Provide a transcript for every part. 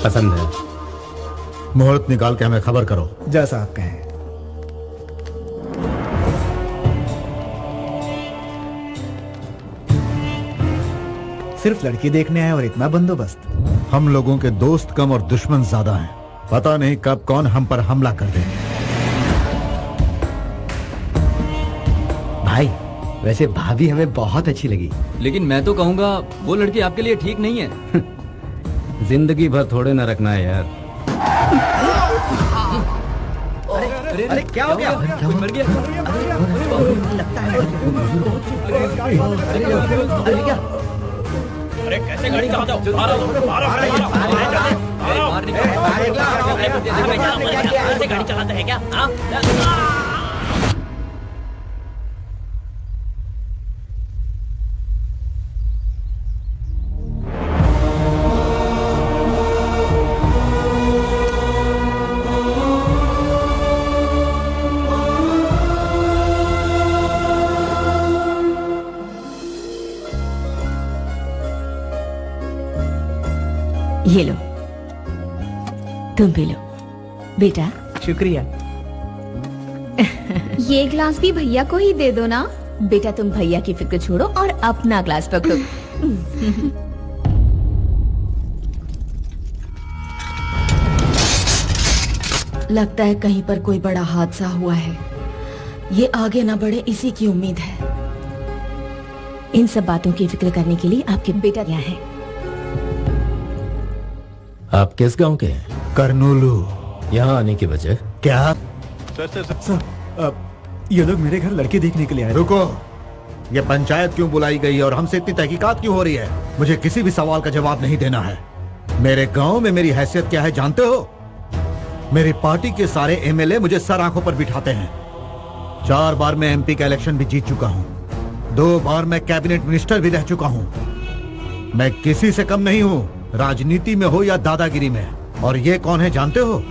पसंद है। मुहूर्त निकाल के हमें खबर करो। जैसा आप कहें। सिर्फ लड़की देखने आए और इतना बंदोबस्त? हम लोगों के दोस्त कम और दुश्मन ज्यादा हैं। पता नहीं कब कौन हम पर हमला कर दे। भाई वैसे भाभी हमें बहुत अच्छी लगी, लेकिन मैं तो कहूंगा वो लड़की आपके लिए ठीक नहीं है। जिंदगी भर थोड़े ना रखना है यार। अरे क्या हो गया? कोई मर गया? लगता है अरे कैसे गाड़ी चलाते हो? ऐसे गाड़ी चलाते हैं क्या? ये लो, तुम भी लो बेटा। शुक्रिया। ये ग्लास भी भैया को ही दे दो ना। बेटा तुम भैया की फिक्र छोड़ो और अपना ग्लास पकड़ो। लगता है कहीं पर कोई बड़ा हादसा हुआ है। ये आगे ना बढ़े इसी की उम्मीद है। इन सब बातों की फिक्र करने के लिए आपके बेटा क्या है? आप किस गांव के हैं? करनूलू। यहाँ आने की वजह क्या? सर, ये लोग मेरे घर लड़की देखने के लिए आए थे। रुको, ये पंचायत क्यों बुलाई गई है और हमसे इतनी तहकीकात क्यों हो रही है? मुझे किसी भी सवाल का जवाब नहीं देना है। मेरे गांव में मेरी हैसियत क्या है जानते हो? मेरी पार्टी के सारे एमएलए मुझे सर आंखों पर बिठाते हैं। 4 बार मैं एमपी का इलेक्शन भी जीत चुका हूँ। 2 बार मैं कैबिनेट मिनिस्टर भी रह चुका हूँ। मैं किसी से कम नहीं हूँ, राजनीति में हो या दादागिरी में। और ये कौन है जानते हो?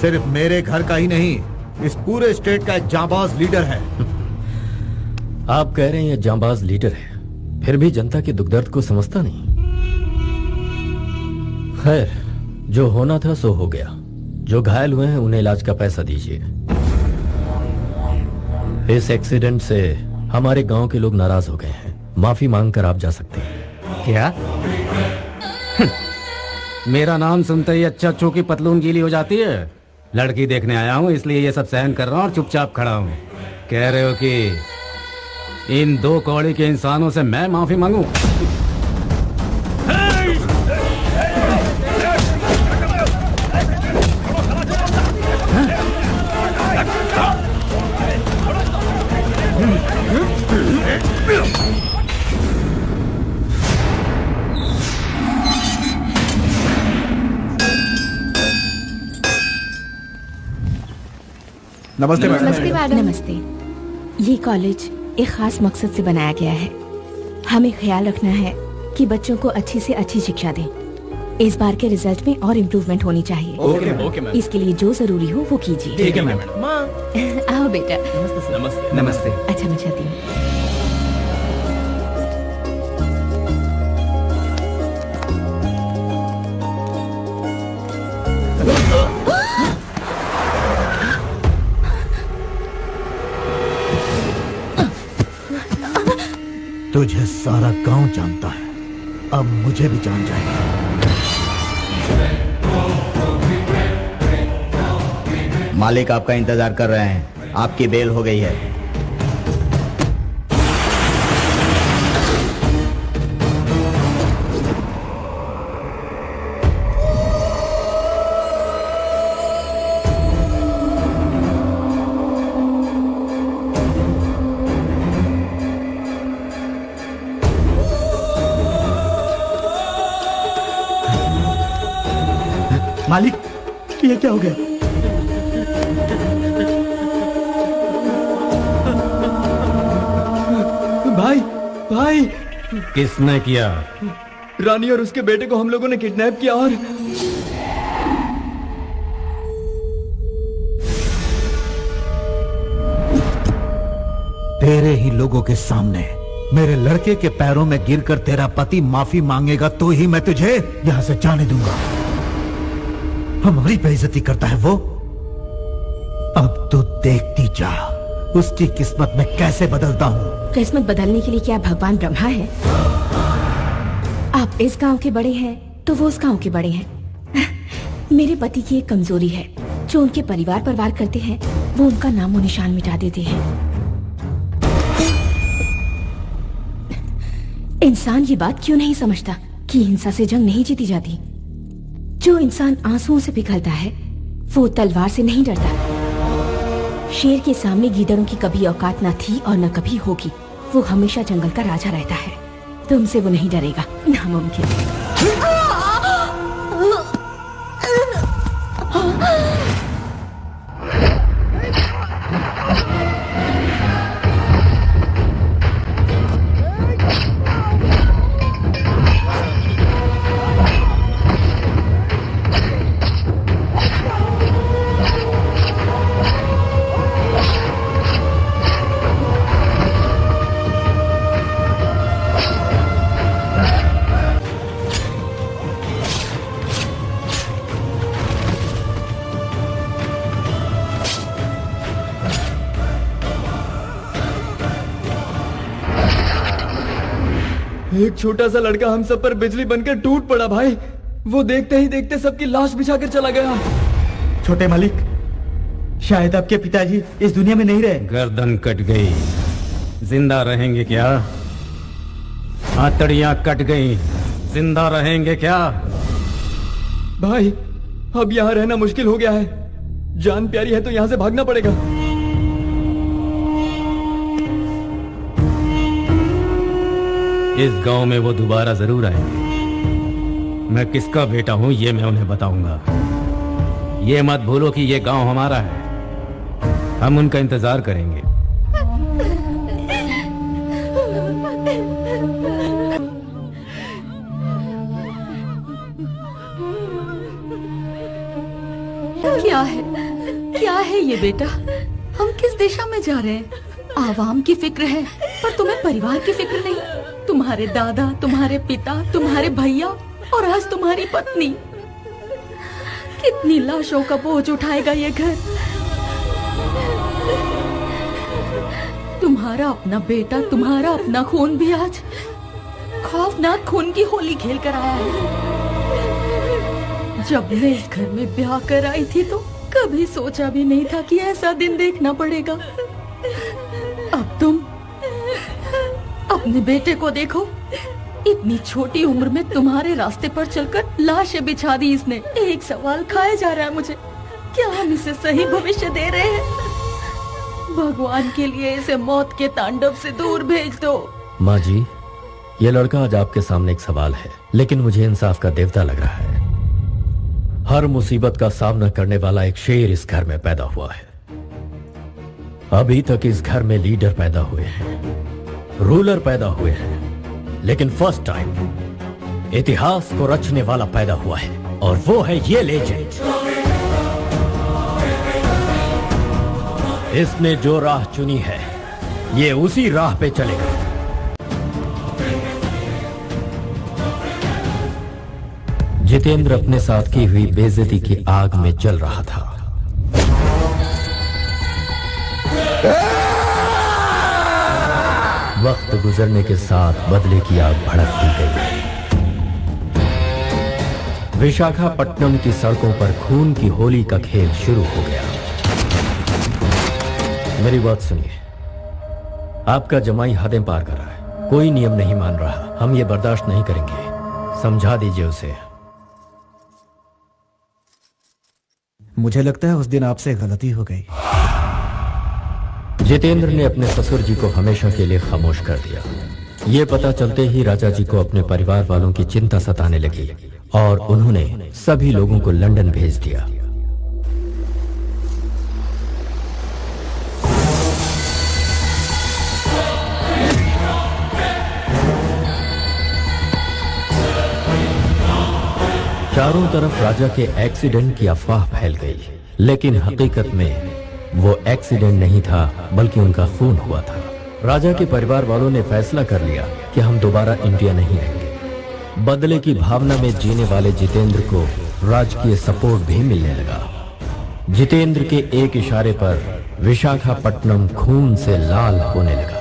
सिर्फ मेरे घर का ही नहीं, इस पूरे स्टेट का एक जांबाज लीडर है। आप कह रहे हैं ये जांबाज लीडर है, फिर भी जनता के दुख दर्द को समझता नहीं। खैर, जो होना था सो हो गया। जो घायल हुए हैं उन्हें इलाज का पैसा दीजिए। इस एक्सीडेंट से हमारे गांव के लोग नाराज हो गए हैं। माफी मांगकर आप जा सकते हैं। क्या? मेरा नाम सुनते ही अच्छा चो की पतलून गीली हो जाती है। लड़की देखने आया हूँ इसलिए ये सब सहन कर रहा हूँ और चुपचाप खड़ा हूँ। कह रहे हो कि इन 2 कौड़ी के इंसानों से मैं माफी मांगू? नमस्ते मैडम। नमस्ते मैडम। नमस्ते। ये कॉलेज एक खास मकसद से बनाया गया है। हमें ख्याल रखना है कि बच्चों को अच्छी से अच्छी शिक्षा दें। इस बार के रिजल्ट में और इम्प्रूवमेंट होनी चाहिए। Okay ma'am. इसके लिए जो जरूरी हो वो कीजिए। ठीक है मैडम। आओ बेटा। नमस्ते। नमस्ते। अच्छा मैं जाती हूँ। तुझे सारा गांव जानता है, अब मुझे भी जान जाएगा। मालिक आपका इंतजार कर रहे हैं। आपकी बेल हो गई है। मालिक, ये क्या हो गया? भाई, भाई। किसने किया? रानी और उसके बेटे को हम लोगों ने किडनैप किया और तेरे ही लोगों के सामने मेरे लड़के के पैरों में गिरकर तेरा पति माफी मांगेगा तो ही मैं तुझे यहां से जाने दूंगा। हमारी बेइज्जती करता है वो। अब तो देखती जा उसकी किस्मत में कैसे बदलता हूँ। किस्मत बदलने के लिए क्या भगवान ब्रह्मा है? आप इस गांव के बड़े हैं तो वो उस गांव के बड़े हैं। मेरे पति की एक कमजोरी है, जो उनके परिवार पर वार करते हैं वो उनका नामो निशान मिटा देते हैं। इंसान ये बात क्यों नहीं समझता कि हिंसा से जंग नहीं जीती जाती। जो इंसान आंसुओं से पिघलता है वो तलवार से नहीं डरता। शेर के सामने गीदड़ों की कभी औकात न थी और न कभी होगी। वो हमेशा जंगल का राजा रहता है। तुमसे वो नहीं डरेगा, नामुमकिन। एक छोटा सा लड़का हम सब पर बिजली बनकर टूट पड़ा भाई। वो देखते ही देखते सबकी लाश बिछाकर चला गया। छोटे मालिक, शायद आपके पिताजी इस दुनिया में नहीं रहे। गर्दन कट गई, जिंदा रहेंगे क्या? हथड़ियां कट गई, जिंदा रहेंगे क्या? भाई अब यहाँ रहना मुश्किल हो गया है। जान प्यारी है तो यहाँ से भागना पड़ेगा। इस गांव में वो दोबारा जरूर आएंगे। मैं किसका बेटा हूं ये मैं उन्हें बताऊंगा। ये मत भूलो कि ये गांव हमारा है। हम उनका इंतजार करेंगे। क्या है ये बेटा? हम किस दिशा में जा रहे हैं? आवाम की फिक्र है पर तुम्हें परिवार की फिक्र नहीं। तुम्हारे दादा, तुम्हारे पिता, तुम्हारे भैया और आज तुम्हारी पत्नी। कितनी लाशों का बोझ उठाएगा ये घर? तुम्हारा अपना बेटा, तुम्हारा अपना खून भी आज खौफनाक खून की होली खेल कर आया है। जब मैं इस घर में ब्याह कर आई थी तो कभी सोचा भी नहीं था कि ऐसा दिन देखना पड़ेगा। अब तुम अपने बेटे को देखो, इतनी छोटी उम्र में तुम्हारे रास्ते पर चलकर लाशें बिछा दी इसने। एक सवाल खाया जा रहा है मुझे, क्या हम इसे सही भविष्य दे रहे हैं? भगवान के लिए इसे मौत के तांडव से दूर भेज दो। माँ जी, ये लड़का आज आपके सामने एक सवाल है, लेकिन मुझे इंसाफ का देवता लग रहा है। हर मुसीबत का सामना करने वाला एक शेर इस घर में पैदा हुआ है। अभी तक इस घर में लीडर पैदा हुए हैं, रूलर पैदा हुए हैं, लेकिन फर्स्ट टाइम इतिहास को रचने वाला पैदा हुआ है और वो है ये लेजेंड। इसने जो राह चुनी है ये उसी राह पे चलेगा। जितेंद्र अपने साथ की हुई बेइज्जती की आग में जल रहा था। वक्त गुजरने के साथ बदले की आग भड़कती गई। विशाखापट्टनम की सड़कों पर खून की होली का खेल शुरू हो गया। मेरी बात सुनिए, आपका जमाई हदें पार कर रहा है, कोई नियम नहीं मान रहा। हम ये बर्दाश्त नहीं करेंगे, समझा दीजिए उसे। मुझे लगता है उस दिन आपसे गलती हो गई। जितेंद्र ने अपने ससुर जी को हमेशा के लिए खामोश कर दिया। ये पता चलते ही राजा जी को अपने परिवार वालों की चिंता सताने लगी और उन्होंने सभी लोगों को लंदन भेज दिया। चारों तरफ राजा के एक्सीडेंट की अफवाह फैल गई, लेकिन हकीकत में वो एक्सीडेंट नहीं था बल्कि उनका खून हुआ था। राजा के परिवार वालों ने फैसला कर लिया कि हम दोबारा इंडिया नहीं आएंगे। बदले की भावना में जीने वाले जितेंद्र को राजकीय सपोर्ट भी मिलने लगा। जितेंद्र के एक इशारे पर विशाखापट्टनम खून से लाल होने लगा।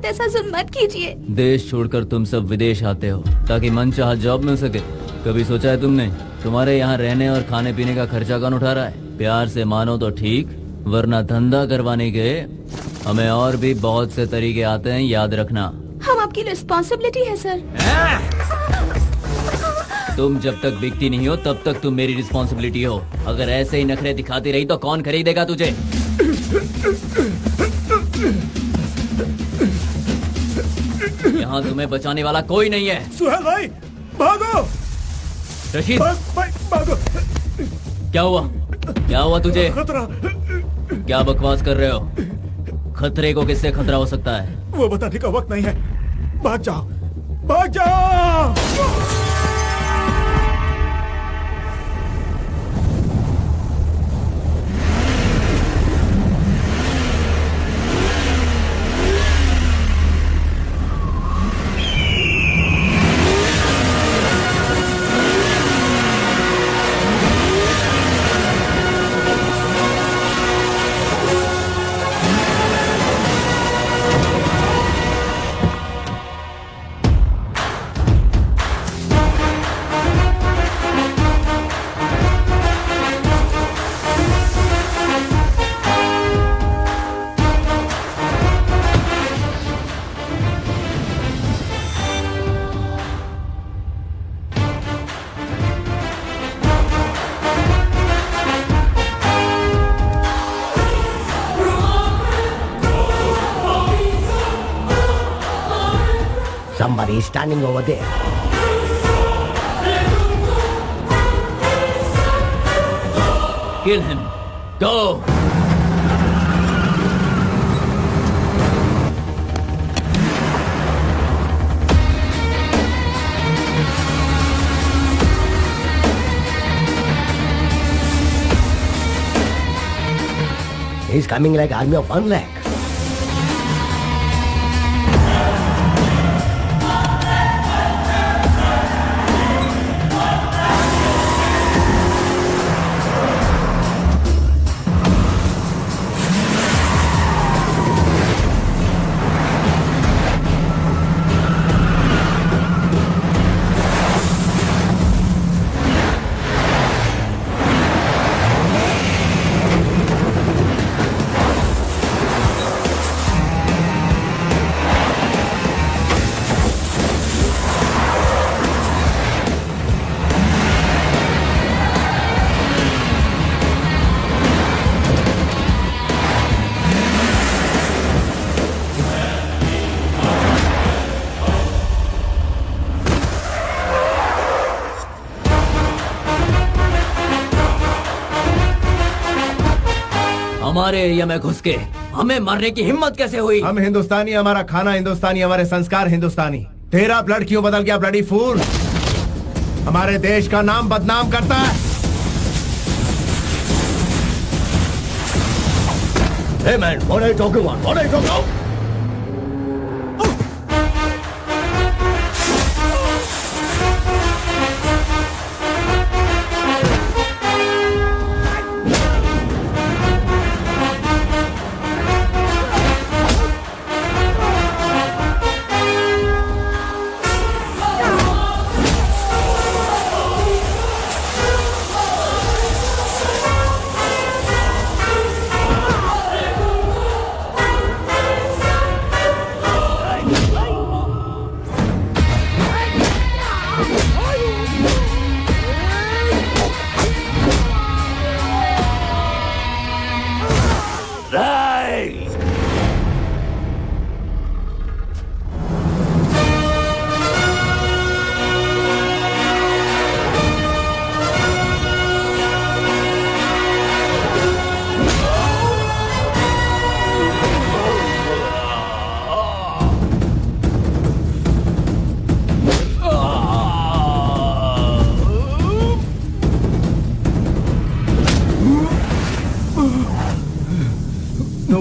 ऐसा जुल्म मत कीजिए। देश छोड़कर तुम सब विदेश आते हो ताकि मनचाहा जॉब मिल सके। कभी सोचा है तुमने तुम्हारे यहाँ रहने और खाने पीने का खर्चा कौन उठा रहा है? प्यार से मानो तो ठीक, वरना धंधा करवाने के हमें और भी बहुत से तरीके आते हैं, याद रखना। हम आपकी रिस्पॉन्सिबिलिटी है सर। तुम जब तक बिकती नहीं हो तब तक तुम मेरी रिस्पॉन्सिबिलिटी हो। अगर ऐसे ही नखरे दिखाती रही तो कौन खरीदेगा तुझे? यहाँ तुम्हें बचाने वाला कोई नहीं है। सुहेल भाई भागो! रशीद भागो! क्या हुआ? क्या हुआ तुझे? खतरा! क्या बकवास कर रहे हो? खतरे को किससे खतरा हो सकता है? वो बताने का वक्त नहीं है। भाग जाओ! भाग जाओ! Somebody is standing over there. Kill him. Go. He's coming like army of 1 lakh. हमारे एरिया में घुस के हमें मारने की हिम्मत कैसे हुई? हम हिंदुस्तानी, हमारा खाना हिंदुस्तानी, हमारे संस्कार हिंदुस्तानी। तेरा ब्लड क्यों बदल गया ब्लडी फूल? हमारे देश का नाम बदनाम करता है। Hey man, what are you talking about? What are you talking about?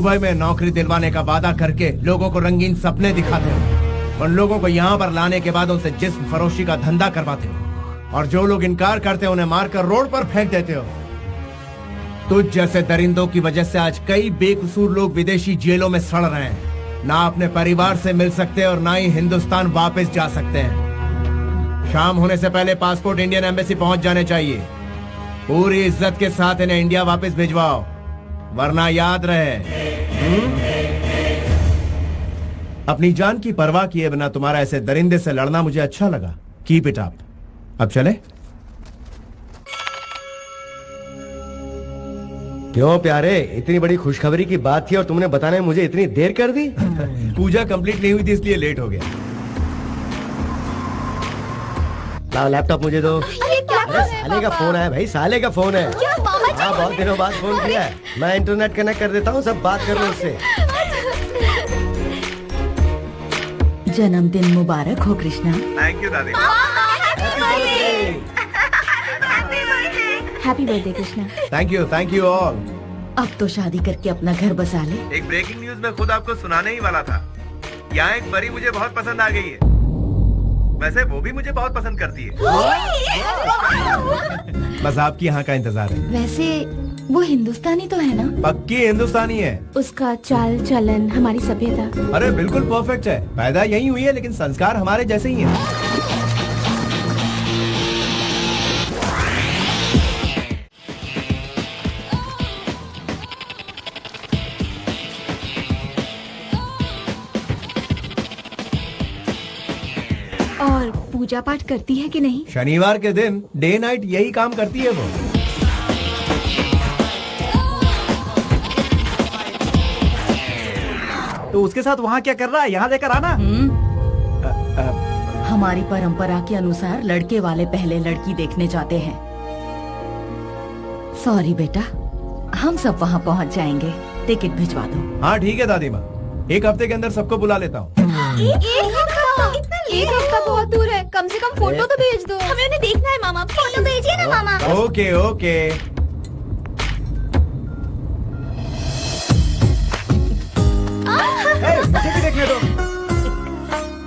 Dubai में नौकरी दिलवाने का वादा करके लोगों को रंगीन सपने दिखाते हो। उन लोगों को यहाँ पर लाने के बाद उनसे जिस्म फरोशी का धंधा करवाते हो और जो लोग इनकार करते हो उन्हें मारकर रोड पर फेंक देते हो। तुझ जैसे दरिंदों की वजह से आज कई बेकसूर लोग विदेशी जेलों में सड़ रहे हैं, ना अपने परिवार से मिल सकते और ना ही हिंदुस्तान वापस जा सकते हैं। शाम होने से पहले पासपोर्ट इंडियन एम्बेसी पहुंच जाने चाहिए। पूरी इज्जत के साथ इन्हें इंडिया वापस भिजवाओ, वरना याद रहे अपनी जान की परवाह किए बिना तुम्हारा ऐसे दरिंदे से लड़ना मुझे अच्छा लगा। Keep it up. अब चले? क्यों प्यारे, इतनी बड़ी खुशखबरी की बात थी और तुमने बताने में मुझे इतनी देर कर दी? पूजा कंप्लीट नहीं हुई थी इसलिए लेट हो गया। लाओ लैपटॉप मुझे दो। अरे क्या कर रहे हैं साले का पापा? फोन है भाई, साले का फोन है। क्या मामा जी? हाँ, बहुत दिनों बाद फोन किया है। मैं इंटरनेट कनेक्ट कर देता हूँ, सब बात कर लो उससे। जन्मदिन मुबारक हो कृष्णा। थैंक यू दादी। Happy birthday Krishna. Thank you all. अब तो शादी करके अपना घर बसा ले। एक ब्रेकिंग न्यूज मैं खुद आपको सुनाने ही वाला था। यहाँ एक परी मुझे बहुत पसंद आ गई है। वैसे वो भी मुझे बहुत पसंद करती है। बस आपकी यहाँ का इंतजार है। वैसे वो हिंदुस्तानी तो है ना? पक्की हिंदुस्तानी है। उसका चाल चलन, हमारी सभ्यता। अरे बिल्कुल परफेक्ट है। पैदा यही हुई है लेकिन संस्कार हमारे जैसे ही हैं। और पूजा पाठ करती है कि नहीं? शनिवार के दिन डे नाइट यही काम करती है वो। तो उसके साथ वहाँ क्या कर रहा है? यहाँ लेकर आना। हमारी परंपरा के अनुसार लड़के वाले पहले लड़की देखने जाते हैं। सॉरी बेटा, हम सब वहाँ पहुँच जाएंगे। टिकट भिजवा दो। हाँ ठीक है दादी माँ, एक हफ्ते के अंदर सबको बुला लेता हूँ। एक हफ्ता बहुत दूर है, कम से कम फोटो तो भेज दो। हमें उन्हें देखना है मामा, फोटो भेजिए ना मामा। Okay okay. मुझे भी देखने दो।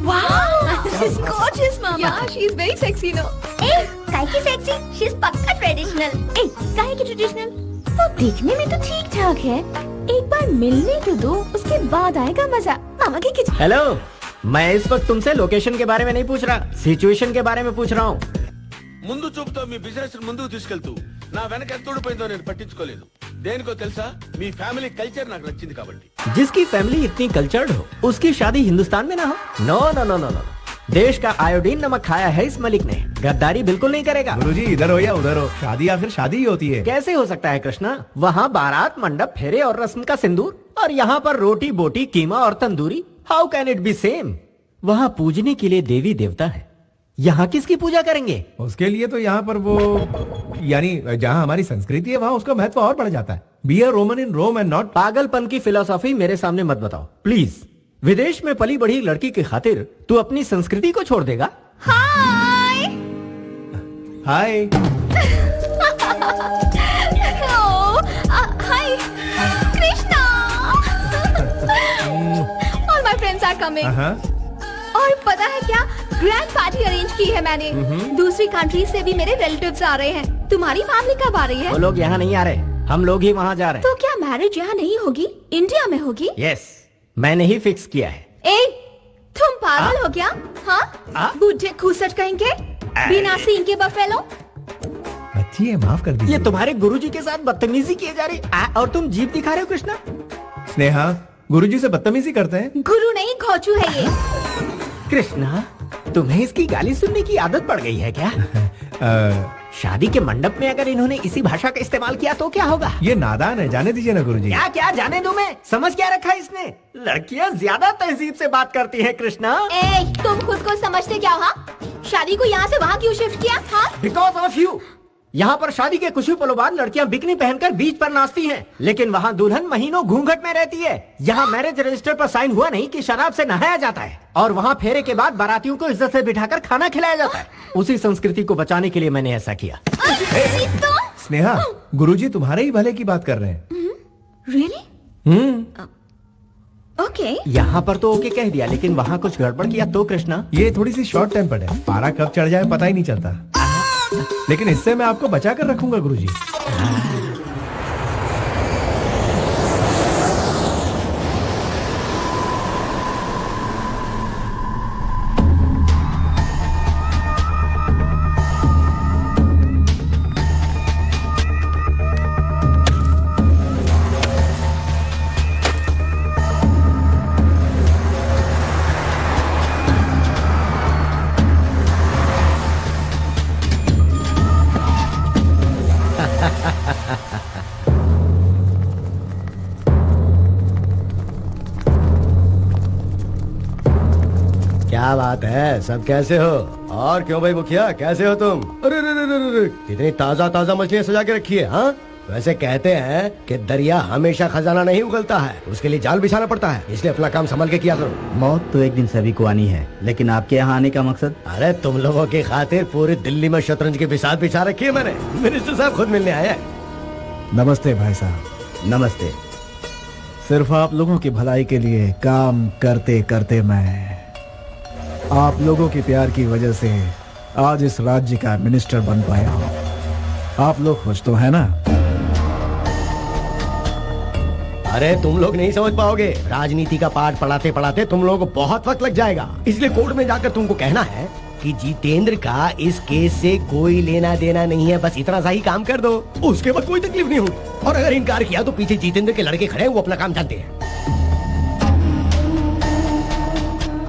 Wow, she's gorgeous, mama. Yeah, she's very sexy, no? Hey, काहे की sexy? She's पक्का traditional. ए, काहे की ट्रेडिशनल? वो देखने में तो ठीक ठाक है। एक बार मिलने तो दो, उसके बाद आएगा मजा। मामा की किचन। हेलो, मैं इस वक्त तुमसे लोकेशन के बारे में नहीं पूछ रहा, सिचुएशन के बारे में पूछ रहा हूँ। ముందు చూపుతో మీ బిజినెస్ ముందుకు తీసుకెళ్తూ నా వెనక ఎంత ఊడిపోయిందో నేను పట్టించుకోలేదు. దేనికో తెలుసా? మీ ఫ్యామిలీ కల్చర్ నాకు నచ్చింది కాబట్టి. जिसकी फैमिली इतनी कल्चर्ड हो, उसकी शादी हिंदुस्तान में ना हो? No no no no no. देश का आयोडीन नमक खाया है इस मलिक ने, गद्दारी बिल्कुल नहीं करेगा। गुरुजी इधर हो या उधर हो, शादी आखिर शादी ही होती है। कैसे हो सकता है कृष्णा? वहाँ बारात, मंडप, फेरे और रस्म का सिंदूर, और यहाँ पर रोटी बोटी, कीमा और tandoori. How can it be same? वहाँ पूजने के लिए देवी देवता है, यहाँ किसकी पूजा करेंगे? उसके लिए तो यहाँ पर वो, यानी जहाँ हमारी संस्कृति है वहाँ उसका महत्व और बढ़ जाता है। Be a Roman in Rome and not. पागलपन की फिलॉसफी मेरे सामने मत बताओ प्लीज। विदेश में पली बढ़ी लड़की की खातिर तू अपनी संस्कृति को छोड़ देगा? हाय। हाय। हाय Krishna. All my friends are coming. और पता है क्या, ग्रैंड पार्टी अरेंज की है मैंने। दूसरी कंट्री से भी मेरे रिलेटिव्स आ रहे हैं। तुम्हारी फैमिली कब आ रही है? वो लोग यहाँ नहीं आ रहे, हम लोग ही वहाँ जा रहे हैं। तो क्या मैरिज यहाँ नहीं होगी, इंडिया में होगी? यस, मैंने ही फिक्स किया है। ए, तुम पागल हो क्या? हाँ, बूढ़े खूसट कहेंगे, बिना सींग के बफेलो। अच्छी है, माफ कर दीजिए। ये तुम्हारे गुरुजी के साथ बदतमीजी किए जा रही और तुम जीप दिखा रहे हो कृष्णा। स्नेहा, गुरुजी से बदतमीजी करते हैं? गुरु नहीं, खोचू है ये। कृष्णा, तुम्हें इसकी गाली सुनने की आदत पड़ गई है क्या? शादी के मंडप में अगर इन्होंने इसी भाषा का इस्तेमाल किया तो क्या होगा? ये नादान है, जाने दीजिए ना गुरुजी। क्या क्या जाने दो, मैं समझ क्या रखा है इसने? लड़कियां ज्यादा तहजीब से बात करती हैं कृष्णा। ए, तुम खुद को समझते क्या हो? हाँ, शादी को यहाँ से वहाँ क्यों शिफ्ट किया? हाँ, बिकॉज ऑफ यू। यहाँ पर शादी के कुछ ही पलों बाद लड़कियां बिकनी पहनकर बीच पर नाचती हैं, लेकिन वहाँ दुल्हन महीनों घूंघट में रहती है। यहाँ मैरिज रजिस्टर पर साइन हुआ नहीं कि शराब से नहाया जाता है, और वहाँ फेरे के बाद बारातियों को इज्जत से बिठाकर खाना खिलाया जाता है। उसी संस्कृति को बचाने के लिए मैंने ऐसा किया। स्नेहा, गुरुजी तुम्हारे ही भले की बात कर रहे हैं। रियली? ओके। यहाँ पर तो ओके कह दिया, लेकिन वहाँ कुछ गड़बड़ किया तो कृष्णा? ये थोड़ी सी शॉर्ट टेम्पर्ड है, पारा कब चढ़ जाए पता ही नहीं चलता। लेकिन इससे मैं आपको बचा कर रखूंगा गुरुजी। क्या बात है, सब कैसे हो? और क्यों भाई मुखिया, कैसे हो तुम? अरे रे रे रे रे, इतनी ताजा ताजा मछलियाँ सजा के रखी है। हाँ, वैसे कहते हैं कि दरिया हमेशा खजाना नहीं उगलता है, उसके लिए जाल बिछाना पड़ता है, इसलिए अपना काम संभल के किया करो। मौत तो एक दिन सभी को आनी है, लेकिन आपके यहाँ आने का मकसद? अरे तुम लोगों की खातिर पूरी दिल्ली में शतरंज की बिसात बिछा रखी है मैंने। मिनिस्टर साहब खुद मिलने आए हैं। नमस्ते भाई साहब। नमस्ते। सिर्फ आप लोगों की भलाई के लिए काम करते करते मैं आप लोगों के प्यार की वजह से आज इस राज्य का मिनिस्टर बन पाया हूँ। आप लोग खुश तो है ना? अरे तुम लोग नहीं समझ पाओगे, राजनीति का पाठ पढ़ाते पढ़ाते तुम लोगों को बहुत वक्त लग जाएगा। इसलिए कोर्ट में जाकर तुमको कहना है कि जितेंद्र का इस केस से कोई लेना देना नहीं है, बस इतना सा ही काम कर दो, उसके बाद कोई तकलीफ नहीं होगी। और अगर इनकार किया तो पीछे जितेंद्र के लड़के खड़े हैं, वो अपना काम जानते हैं।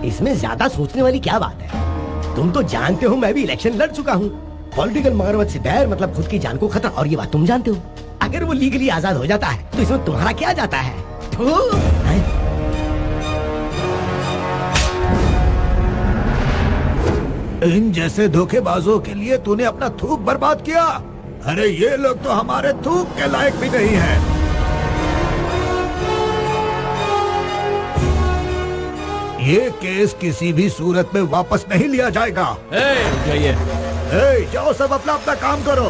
इसमें ज्यादा सोचने वाली क्या बात है? तुम तो जानते हो मैं भी इलेक्शन लड़ चुका हूँ। पॉलिटिकल मगरमच्छ से दैर मतलब खुद की जान को खतरा, और ये बात तुम जानते हो। अगर वो लीगली आजाद हो जाता है तो इसमें तुम्हारा क्या जाता है? इन जैसे धोखेबाजों के लिए तूने अपना थूक बर्बाद किया। अरे ये लोग तो हमारे थूक के लायक भी नहीं है। ये केस किसी भी सूरत में वापस नहीं लिया जाएगा। जाइए। जाओ सब अपना अपना काम करो।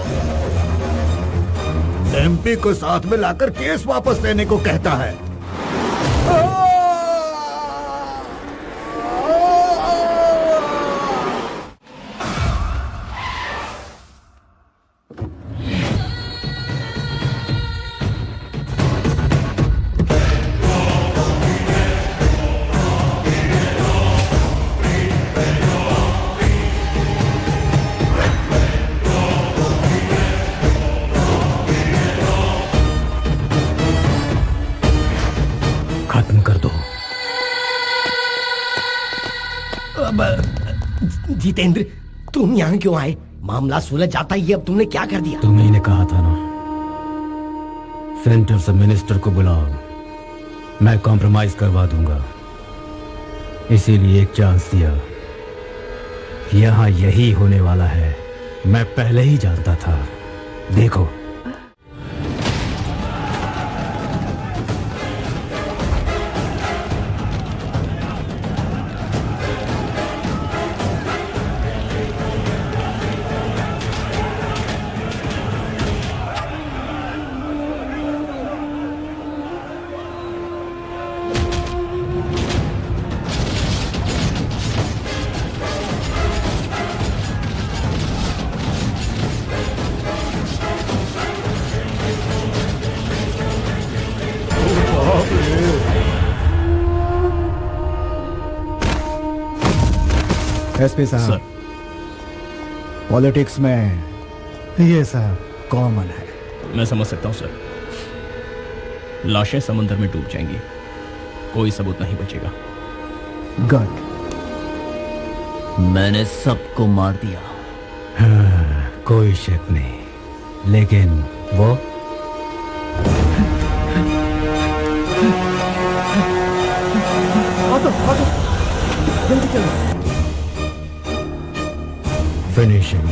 एमपी को साथ में लाकर केस वापस लेने को कहता है। खत्म कर दो। जितेंद्र, तुम यहाँ क्यों आए? मामला सुलझ जाता ये अब तुमने क्या कर दिया? तुम्ही ने कहा था ना, सेंटर से मिनिस्टर को बुलाओ, मैं कॉम्प्रोमाइज करवा दूंगा। इसीलिए एक चांस दिया। यहाँ यही होने वाला है, मैं पहले ही जानता था। देखो, एसपी साहब, पॉलिटिक्स में ये सब कॉमन है। मैं समझ सकता हूँ सर। लाशें समुद्र में डूब जाएंगी, कोई सबूत नहीं बचेगा। गॉड, मैंने सबको मार दिया। हाँ, कोई शक नहीं, लेकिन वो जल्दी चलो। फिनिशिंग।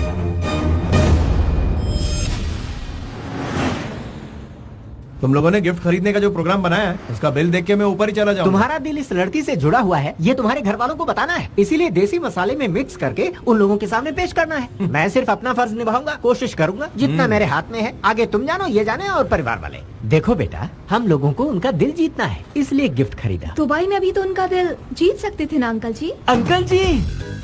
तुम लोगों ने गिफ्ट खरीदने का जो प्रोग्राम बनाया है उसका बिल देख के मैं ऊपर ही चला जाऊंगा। तुम्हारा दिल इस लड़की से जुड़ा हुआ है, ये तुम्हारे घर वालों को बताना है, इसीलिए देसी मसाले में मिक्स करके उन लोगों के सामने पेश करना है। मैं सिर्फ अपना फर्ज निभाऊंगा, कोशिश करूंगा जितना मेरे हाथ में है। आगे तुम जानो, ये जाने और परिवार वाले। देखो बेटा, हम लोगों को उनका दिल जीतना है, इसलिए गिफ्ट खरीदा। दुबई में भी तो उनका दिल जीत सकते थे ना अंकल जी। अंकल जी,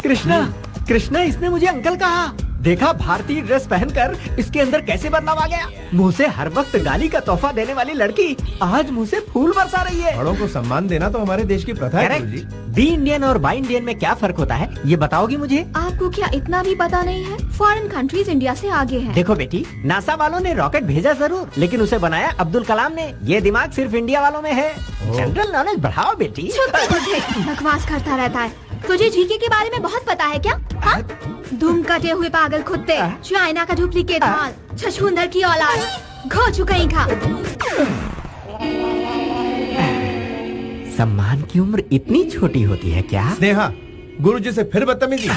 कृष्णा कृष्णा, इसने मुझे अंकल कहा। देखा भारतीय ड्रेस पहनकर इसके अंदर कैसे बदलाव आ गया। मुंह से हर वक्त गाली का तोहफा देने वाली लड़की आज मुंह से फूल बरसा रही है। बड़ों को सम्मान देना तो हमारे देश की प्रथा है गुरुजी। बी इंडियन और बाई इंडियन में क्या फर्क होता है, ये बताओगी मुझे? आपको क्या इतना भी पता नहीं है? फॉरेन कंट्रीज इंडिया से आगे हैं। देखो बेटी, नासा वालों ने रॉकेट भेजा जरूर, लेकिन उसे बनाया अब्दुल कलाम ने। ये दिमाग सिर्फ इंडिया वालों में है। जनरल नॉलेज बढ़ाओ बेटी। बकवास करता रहता है। तुझे जीके के बारे में बहुत पता है क्या? हाँ? दुम कटे हुए पागल कुत्ते, चाइना का डुप्लीकेट माल, छछूंदर की औलाद, घो चुकई खा। सम्मान की उम्र इतनी छोटी होती है क्या? स्नेहा, गुरुजी से फिर बदतमीजी।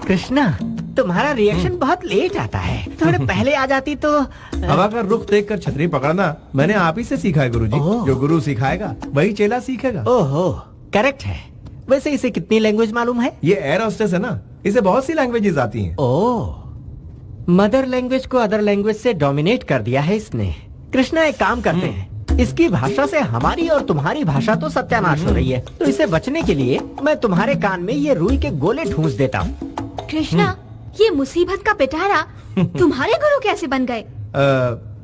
कृष्णा, तुम्हारा रिएक्शन बहुत लेट आता है, थोड़े पहले आ जाती तो। हवा का रुख देखकर छतरी पकड़ना मैंने आप ही से सीखा है गुरुजी। जो गुरु सिखाएगा वही चेला सीखेगा। ओहो, करेक्ट है। वैसे इसे कितनी लैंग्वेज मालूम है? ये एयर होस्टेस है ना, इसे बहुत सी लैंग्वेजेस आती हैं। ओह, मदर लैंग्वेज को अदर लैंग्वेज से डोमिनेट कर दिया है इसने। कृष्णा, एक काम करते हैं, इसकी भाषा से हमारी और तुम्हारी भाषा तो सत्यानाश हो रही है, तो इसे बचने के लिए मैं तुम्हारे कान में ये रुई के गोले ठूंस देता हूँ। कृष्णा, ये मुसीबत का पिटारा तुम्हारे गुरु कैसे बन गए?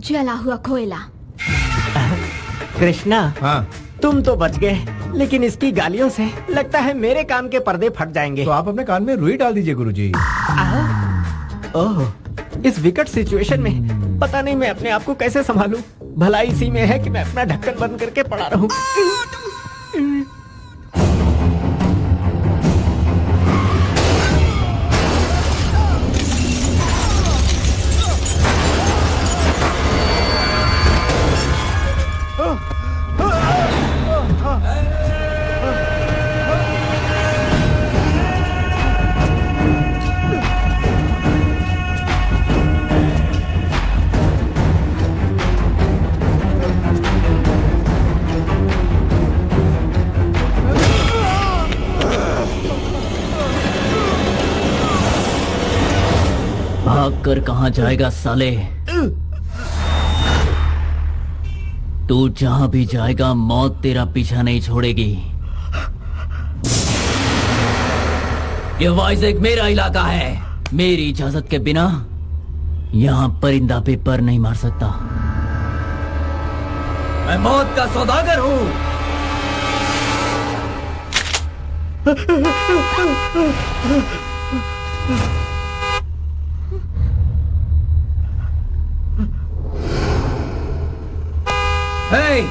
जला हुआ कोयला। कृष्णा, हाँ? तुम तो बच गए, लेकिन इसकी गालियों से लगता है मेरे कान के पर्दे फट जाएंगे। तो आप अपने कान में रुई डाल दीजिए गुरुजी। ओह, इस विकट सिचुएशन में पता नहीं मैं अपने आप को कैसे संभालूं। भला इसी में है कि मैं अपना ढक्कन बंद करके पड़ा रहूं। भाग कर कहाँ जाएगा साले? तू जहां भी जाएगा मौत तेरा पीछा नहीं छोड़ेगी। ये वाइज़ेक मेरा इलाका है। मेरी इजाजत के बिना यहाँ परिंदा भी पर नहीं मार सकता। मैं मौत का सौदागर हूँ। Hey!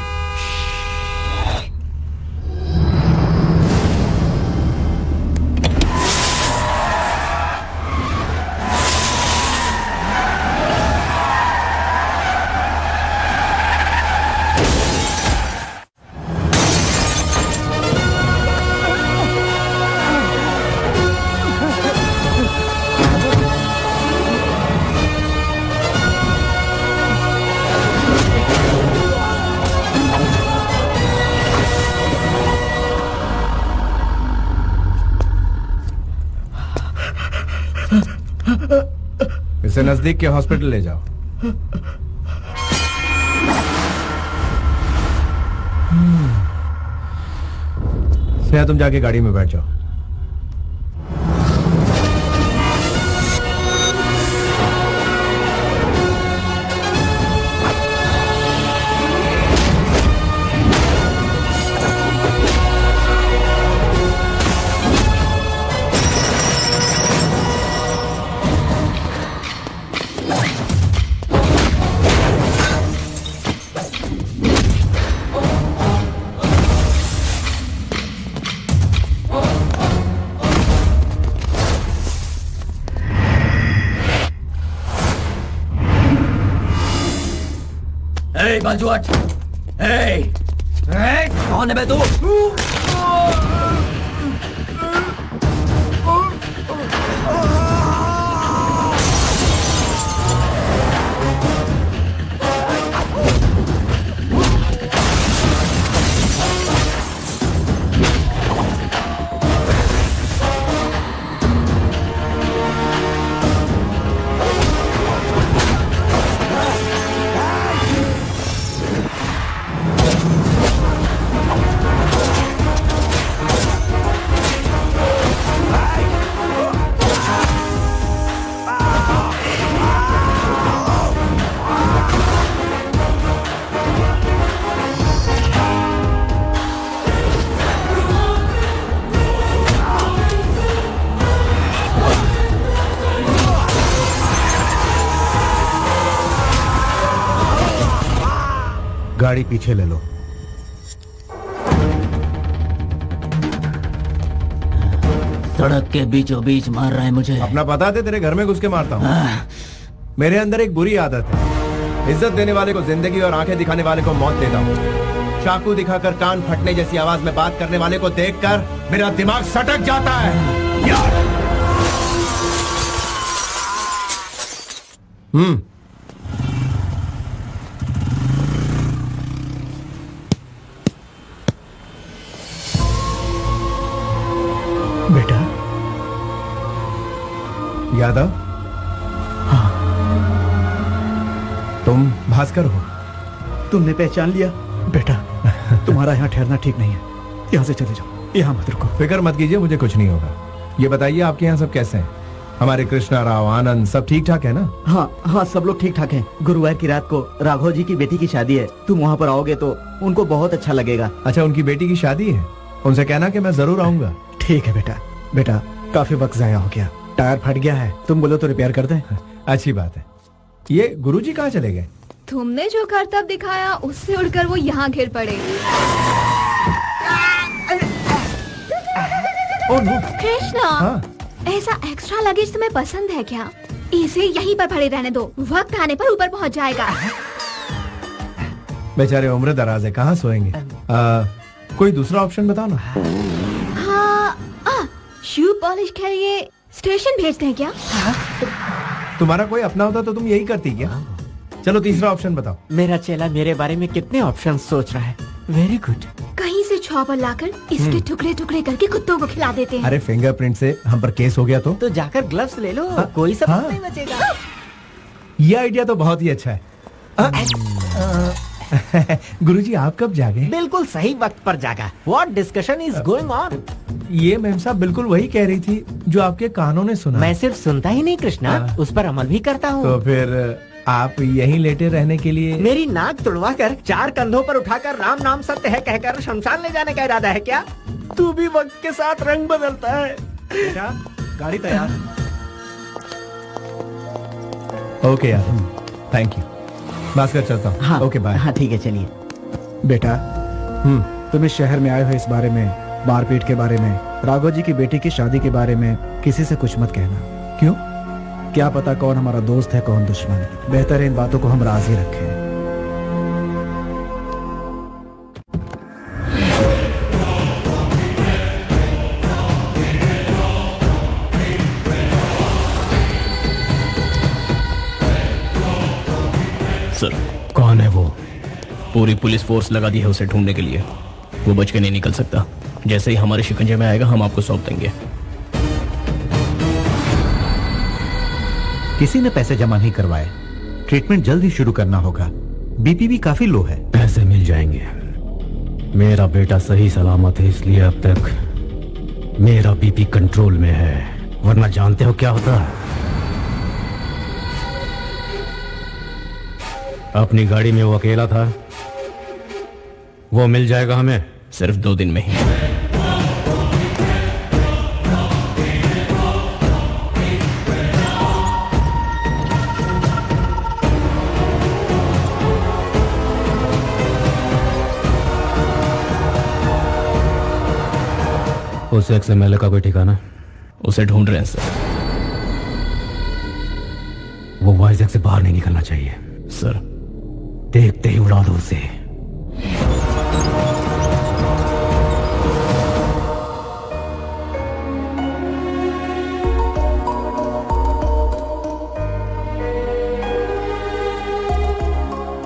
इसे नजदीक के हॉस्पिटल ले जाओ। स्नेहा, तुम जाके गाड़ी में बैठ जाओ। बाजूट, कौन है बे तू? गाड़ी पीछे ले लो। सड़क के बीचों बीच मार रहा है मुझे। अपना बता दे, तेरे घर में घुस के मारता हूँ। मेरे अंदर एक बुरी आदत है, इज्जत देने वाले को जिंदगी और आंखें दिखाने वाले को मौत देता हूँ। चाकू दिखाकर कान फटने जैसी आवाज में बात करने वाले को देखकर मेरा दिमाग सटक जाता है। बेटा। यादव? हाँ। तुम भास्कर हो? तुमने पहचान लिया? बेटा, तुम्हारा यहाँ ठहरना ठीक नहीं है, यहाँ से चले जाओ, यहाँ मत रुको। फिक्र मत कीजिए, मुझे कुछ नहीं होगा। ये बताइए आपके यहाँ सब कैसे हैं? हमारे कृष्णा राव, आनंद सब ठीक ठाक है ना? हाँ हाँ, सब लोग ठीक ठाक हैं। गुरुवार की रात को राघव जी की बेटी की शादी है, तुम वहाँ पर आओगे तो उनको बहुत अच्छा लगेगा। अच्छा, उनकी बेटी की शादी है? उनसे कहना कि मैं जरूर आऊंगा। ठीक है बेटा। बेटा, काफी वक्त जाया हो गया, टायर फट गया है, तुम बोलो तो रिपेयर कर दें। अच्छी बात है। ये गुरुजी कहाँ चले गए? तुमने जो करतब दिखाया उससे उड़कर वो यहाँ गिर पड़े। कृष्णा, ऐसा एक्स्ट्रा लगेज तुम्हें पसंद है क्या? इसे यहीं पर पड़े रहने दो, वक्त आने पर ऊपर पहुँच जाएगा। बेचारे उम्र दराज है, कहाँ सोएंगे? कोई दूसरा ऑप्शन बताओ ना। हाँ, शू पॉलिश के लिए स्टेशन भेजते हैं क्या? तुम्हारा कोई अपना होता तो तुम यही करती क्या? चलो तीसरा ऑप्शन बताओ। मेरा चेला मेरे बारे में कितने ऑप्शन सोच रहा है। Very good. कहीं से चॉपर लाकर इसके टुकड़े टुकड़े करके कुत्तों को खिला देते हैं। अरे फिंगरप्रिंट से हम पर केस हो गया तो जाकर ग्लव्स ले लो, कोई सबूत नहीं बचेगा। ये आइडिया तो बहुत ही अच्छा है। गुरुजी, आप कब जागे? बिल्कुल सही वक्त पर जागा। What discussion is going on? ये मैम साहब बिल्कुल वही कह रही थी जो आपके कानों ने सुना। मैं सिर्फ सुनता ही नहीं कृष्णा, उस पर अमल भी करता हूँ। तो फिर आप यहीं लेटे रहने के लिए? मेरी नाक तुड़वा कर 4 कंधों पर उठाकर राम नाम सत्य है कहकर शमशान ले जाने का इरादा है क्या? तू भी वक्त के साथ रंग बदलता है। बेटा, गाड़ी तैयार। ओके यार, थैंक यू। भास्कर, चलता हूँ। हाँ, ओके बाय। हाँ ठीक है, चलिए। बेटा, तुम इस शहर में आए हो, इस बारे में, मारपीट के बारे में, राघव जी की बेटी की शादी के बारे में किसी से कुछ मत कहना। क्यों? क्या पता कौन हमारा दोस्त है कौन दुश्मन। बेहतर है इन बातों को हम राज ही रखें। सर, कौन है वो? पूरी पुलिस फोर्स लगा दी है उसे ढूंढने के लिए। वो बच के नहीं निकल सकता। जैसे ही हमारे शिकंजे में आएगा हम आपको सौंप देंगे। किसी ने पैसे जमा नहीं करवाए, ट्रीटमेंट जल्द ही शुरू करना होगा। बीपी भी काफी लो है। पैसे मिल जाएंगे। मेरा बेटा सही सलामत है, इसलिए अब तक मेरा बीपी कंट्रोल में है, वरना जानते हो क्या होता है? अपनी गाड़ी में वो अकेला था, वो मिल जाएगा हमें सिर्फ 2 दिन में ही। उस XMLA का कोई ठिकाना? उसे ढूंढ रहे हैं सर। वो वाइजैक से बाहर नहीं निकलना चाहिए सर। देखते ही उड़ा दो उसे।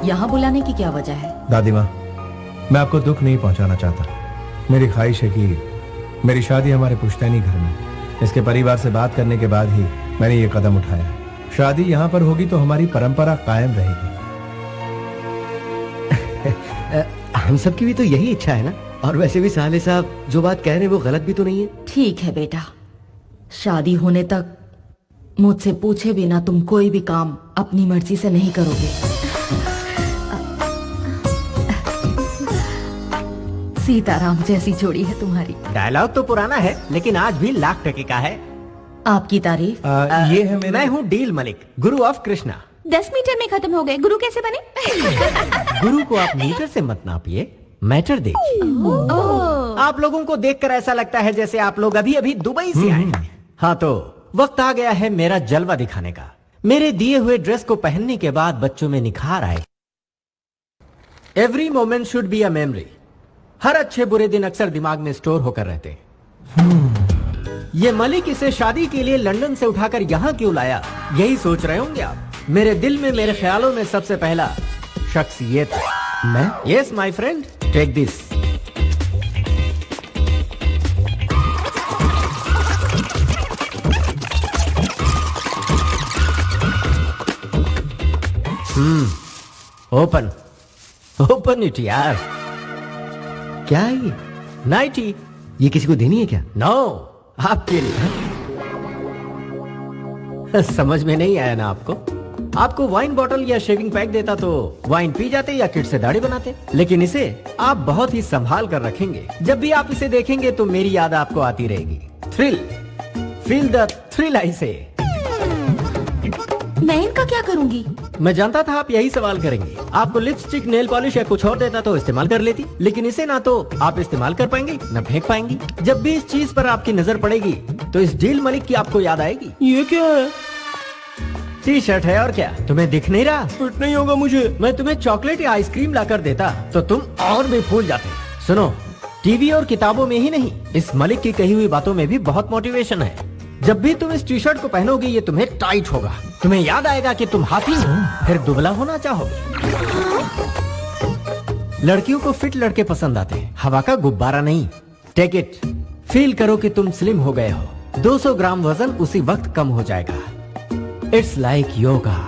यहाँ बुलाने की क्या वजह है? दादी माँ, मैं आपको दुख नहीं पहुंचाना चाहता। मेरी ख्वाहिश है कि मेरी शादी हमारे पुश्तैनी घर में। इसके परिवार से बात करने के बाद ही मैंने ये कदम उठाया। शादी यहाँ पर होगी तो हमारी परंपरा कायम रहेगी। हम सबकी भी तो यही इच्छा है ना। और वैसे भी साले साहब जो बात कह रहे हैं वो गलत भी तो नहीं है। ठीक है बेटा, शादी होने तक मुझसे पूछे बिना तुम कोई भी काम अपनी मर्जी से नहीं करोगे। सीताराम जैसी जोड़ी है तुम्हारी। डायलॉग तो पुराना है लेकिन आज भी लाख टके का है। आपकी तारीफ। ये है मेरा। मैं हूँ deal Malik, Guru of Krishna. 10 metre में खत्म हो गए। गुरु कैसे बने? गुरु को आप मीटर से मत नापिए, मैटर देखिए। आप लोगों को देखकर ऐसा लगता है जैसे आप लोग अभी अभी दुबई से आए हैं। हाँ, तो वक्त आ गया है मेरा जलवा दिखाने का। मेरे दिए हुए ड्रेस को पहनने के बाद बच्चों में निखार आए। Every moment should be a memory. हर अच्छे बुरे दिन अक्सर दिमाग में स्टोर होकर रहते हैं। ये मलिक इसे शादी के लिए लंदन से उठाकर यहां क्यों लाया, यही सोच रहे होंगे आप। मेरे दिल में, मेरे ख्यालों में सबसे पहला शख्स ये था। मैं? Yes my friend, take this. Open open it यार। क्या है ये? नाइटी। ये किसी को देनी है क्या? नो, आपके लिए। समझ में नहीं आया ना आपको? आपको वाइन बॉटल या शेविंग पैक देता तो वाइन पी जाते या किट से दाढ़ी बनाते, लेकिन इसे आप बहुत ही संभाल कर रखेंगे। जब भी आप इसे देखेंगे तो मेरी याद आपको आती रहेगी। थ्रिल, फील द थ्रिल आई से। मैं इनका क्या करूंगी? मैं जानता था आप यही सवाल करेंगे। आपको लिपस्टिक, नेल पॉलिश या कुछ और देता तो इस्तेमाल कर लेती, लेकिन इसे ना तो आप इस्तेमाल कर पाएंगे न फेंक पाएंगी। जब भी इस चीज पर आपकी नजर पड़ेगी तो इस डील मलिक की आपको याद आएगी। ये क्या है? टी शर्ट है और क्या, तुम्हें दिख नहीं रहा? फिट नहीं होगा मुझे। मैं तुम्हें चॉकलेट या आइसक्रीम लाकर देता तो तुम और भी फूल जाते। सुनो, टीवी और किताबों में ही नहीं, इस मलिक की कही हुई बातों में भी बहुत मोटिवेशन है। जब भी तुम इस टी शर्ट को पहनोगे ये तुम्हें टाइट होगा। तुम्हें याद आएगा कि तुम हाथी हो, फिर दुबला होना चाहोगे। लड़कियों को फिट लड़के पसंद आते हैं, हवा का गुब्बारा नहीं। टेक इट, फील करो कि तुम स्लिम हो गए हो। 200 ग्राम वजन उसी वक्त कम हो जाएगा। It's like yoga.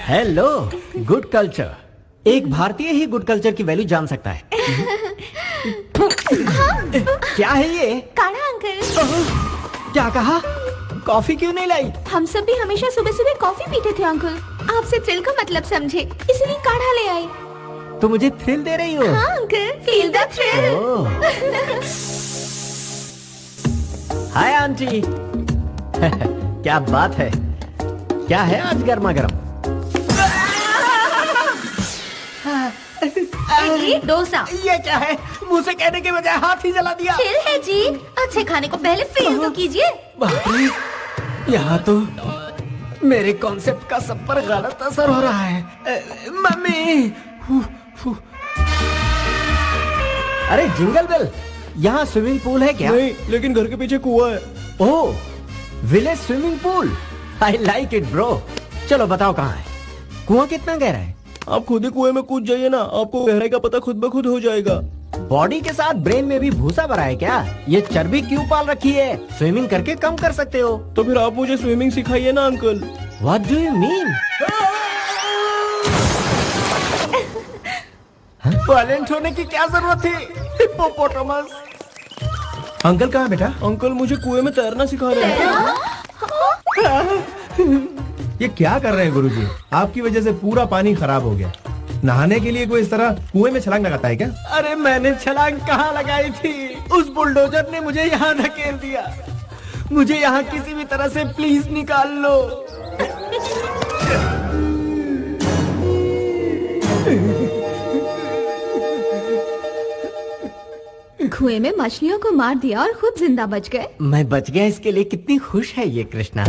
Hello, good culture. एक भारतीय ही गुड कल्चर की वैल्यू जान सकता है। क्या है ये? काढ़ा अंकल। क्या कहा? कॉफी क्यों नहीं लाई? हम सब भी हमेशा सुबह सुबह कॉफी पीते थे अंकल। आपसे थ्रिल का मतलब समझे, इसलिए काढ़ा ले आए। तो मुझे थ्रिल दे रही हो? हाँ uncle, feel the thrill. Hi aunty. क्या बात है, क्या है आज गर्मा गर्म? इडली डोसा। ये क्या है? मुंह से कहने के बजाय हाथ ही जला दिया। चिल है जी, अच्छे खाने को पहले फील तो कीजिए। यहाँ तो मेरे कॉन्सेप्ट का सब पर गलत असर हो रहा है। मम्मी। अरे जिंगल बेल, यहाँ स्विमिंग पूल है क्या? नहीं, लेकिन घर के पीछे कुआं है। Oh, village swimming pool. I like it bro. चलो बताओ कहाँ है? कुआं कितना गहरा है? आप खुद ही कुएं में कूद जाइए ना, आपको गहराई का पता खुद ब खुद हो जाएगा। बॉडी के साथ ब्रेन में भी भूसा भरा है क्या? ये चर्बी क्यों पाल रखी है? स्विमिंग करके कम कर सकते हो। तो फिर आप मुझे स्विमिंग सिखाइए ना uncle. What do you mean? Violent होने की क्या जरूरत थी? हिप्पोपोटामस। अंकल कहाँ बेटा? अंकल मुझे कुएं में तैरना सिखा रहे हैं। ये क्या कर रहे हैं गुरुजी? आपकी वजह से पूरा पानी खराब हो गया। नहाने के लिए कोई इस तरह कुएं में छलांग लगाता है क्या? अरे मैंने छलांग कहाँ लगाई थी? उस बुलडोजर ने मुझे यहाँ धकेल दिया। मुझे यहाँ किसी भी तरह से प्लीज निकाल लो। कुएं में मछलियों को मार दिया और खुद जिंदा बच गए। मैं बच गया, इसके लिए कितनी खुश है ये कृष्णा।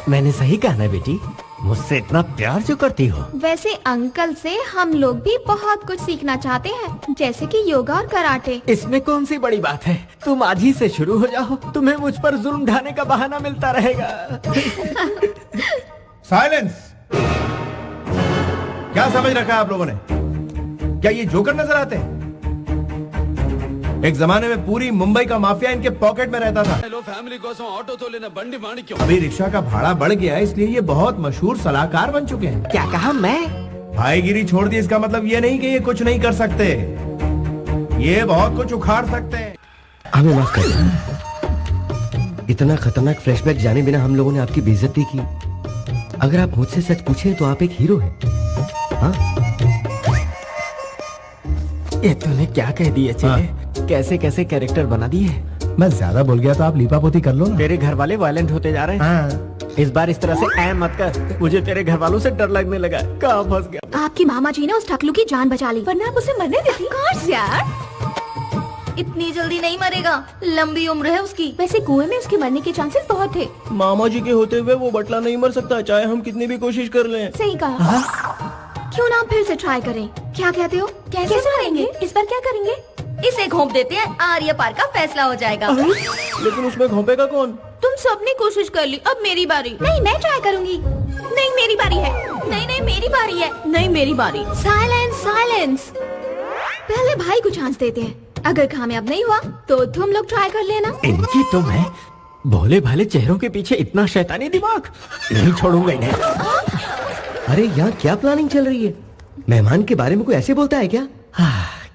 मैंने सही कहा ना बेटी? मुझसे इतना प्यार जो करती हो। वैसे अंकल से हम लोग भी बहुत कुछ सीखना चाहते हैं, जैसे कि योगा और कराटे। इसमें कौन सी बड़ी बात है? तुम आज ही से शुरू हो जाओ, तुम्हें मुझ पर जुल्म ढाने का बहाना मिलता रहेगा। साइलेंस। क्या समझ रखा है आप लोगों ने? क्या ये जोकर नजर आते हैं? एक जमाने में पूरी मुंबई का माफिया इनके पॉकेट में रहता था। फैमिली కోసం ऑटो तो लेना बंडी मानी क्यों? अभी रिक्शा का भाड़ा बढ़ गया है, इसलिए ये बहुत मशहूर सलाहकार बन चुके हैं। क्या कहा? मैं भाईगिरी छोड़ दी, इसका मतलब ये नहीं कि ये कुछ नहीं कर सकते। ये बहुत कुछ उखाड़ सकते हैं। हमें माफ कर देना। इतना खतरनाक फ्लैशबैक जाने बिना हम लोगों ने आपकी बेइज्जती की। अगर आप मुझसे सच पूछें तो आप एक हीरो हैं। हाँ? ये तूने क्या कह दिया चेले? कैसे कैसे कैरेक्टर बना दिए? मैं ज्यादा बोल गया तो आप लीपापोती कर लो ना। तेरे घर वाले वायलेंट होते जा रहे हैं। इस बार इस तरह से ऐ मत कर, मुझे तेरे घर वालों से डर लगने लगा। कहाँ फंस गया? आपकी मामा जी ने उस टकलू की जान बचा ली, वरना आप उसे मरने देती। कोर्स यार, इतनी जल्दी नहीं मरेगा, लंबी उम्र है उसकी। वैसे कुएं में उसके मरने के चांसेस बहुत थे। मामा जी के होते हुए वो बटला नहीं मर सकता, चाहे हम कितनी भी कोशिश कर लें। सही कहा। क्यों ना फिर से ट्राई करें? क्या कहते हो? कैसे करेंगे? इस बार क्या करेंगे? इसे घोंप देते हैं, आर्य पार का फैसला हो जाएगा। लेकिन उसमें घोंपेगा कौन? तुम सबने कोशिश कर ली, अब मेरी बारी। नहीं, मैं ट्राई करूंगी। नहीं, मेरी बारी है। नहीं नहीं, मेरी बारी है। नहीं, मेरी बारी। Silence, silence. पहले भाई को चांस देते हैं। अगर कामयाब नहीं हुआ तो तुम लोग ट्राई कर लेना। इनकी तो मैं भोले भाले चेहरों के पीछे इतना शैतानी दिमाग नहीं छोड़ूंगा इन्हें। अरे यहाँ क्या प्लानिंग चल रही है? मेहमान के बारे में कोई ऐसे बोलता है क्या?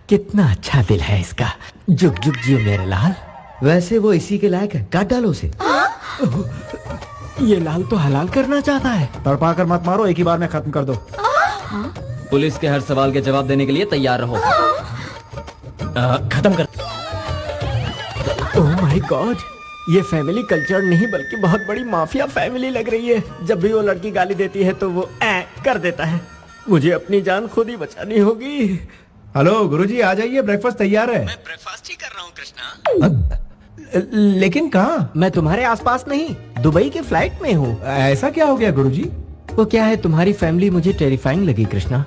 कितना अच्छा दिल है इसका। जुग जुग जियो मेरे लाल। वैसे वो इसी के लायक है, काट डालो उसे। ये लाल तो हलाल करना चाहता है। तड़पा कर मत मारो, एक ही बार में खत्म कर दो। पुलिस के हर सवाल के जवाब देने के लिए तैयार रहो। खत्म कर। ओह माय गॉड, ये फैमिली कल्चर नहीं बल्कि बहुत बड़ी माफिया फैमिली लग रही है। जब भी वो लड़की गाली देती है तो वो कर देता है। मुझे अपनी जान खुद ही बचानी होगी। हेलो गुरुजी, आ जाइए, ब्रेकफास्ट तैयार है। मैं ब्रेकफास्ट ही कर रहा हूँ कृष्णा। लेकिन कहाँ? मैं तुम्हारे आसपास नहीं, दुबई के फ्लाइट में हूँ। ऐसा क्या हो गया गुरुजी? वो क्या है, तुम्हारी फैमिली मुझे टेरिफाइंग लगी कृष्णा।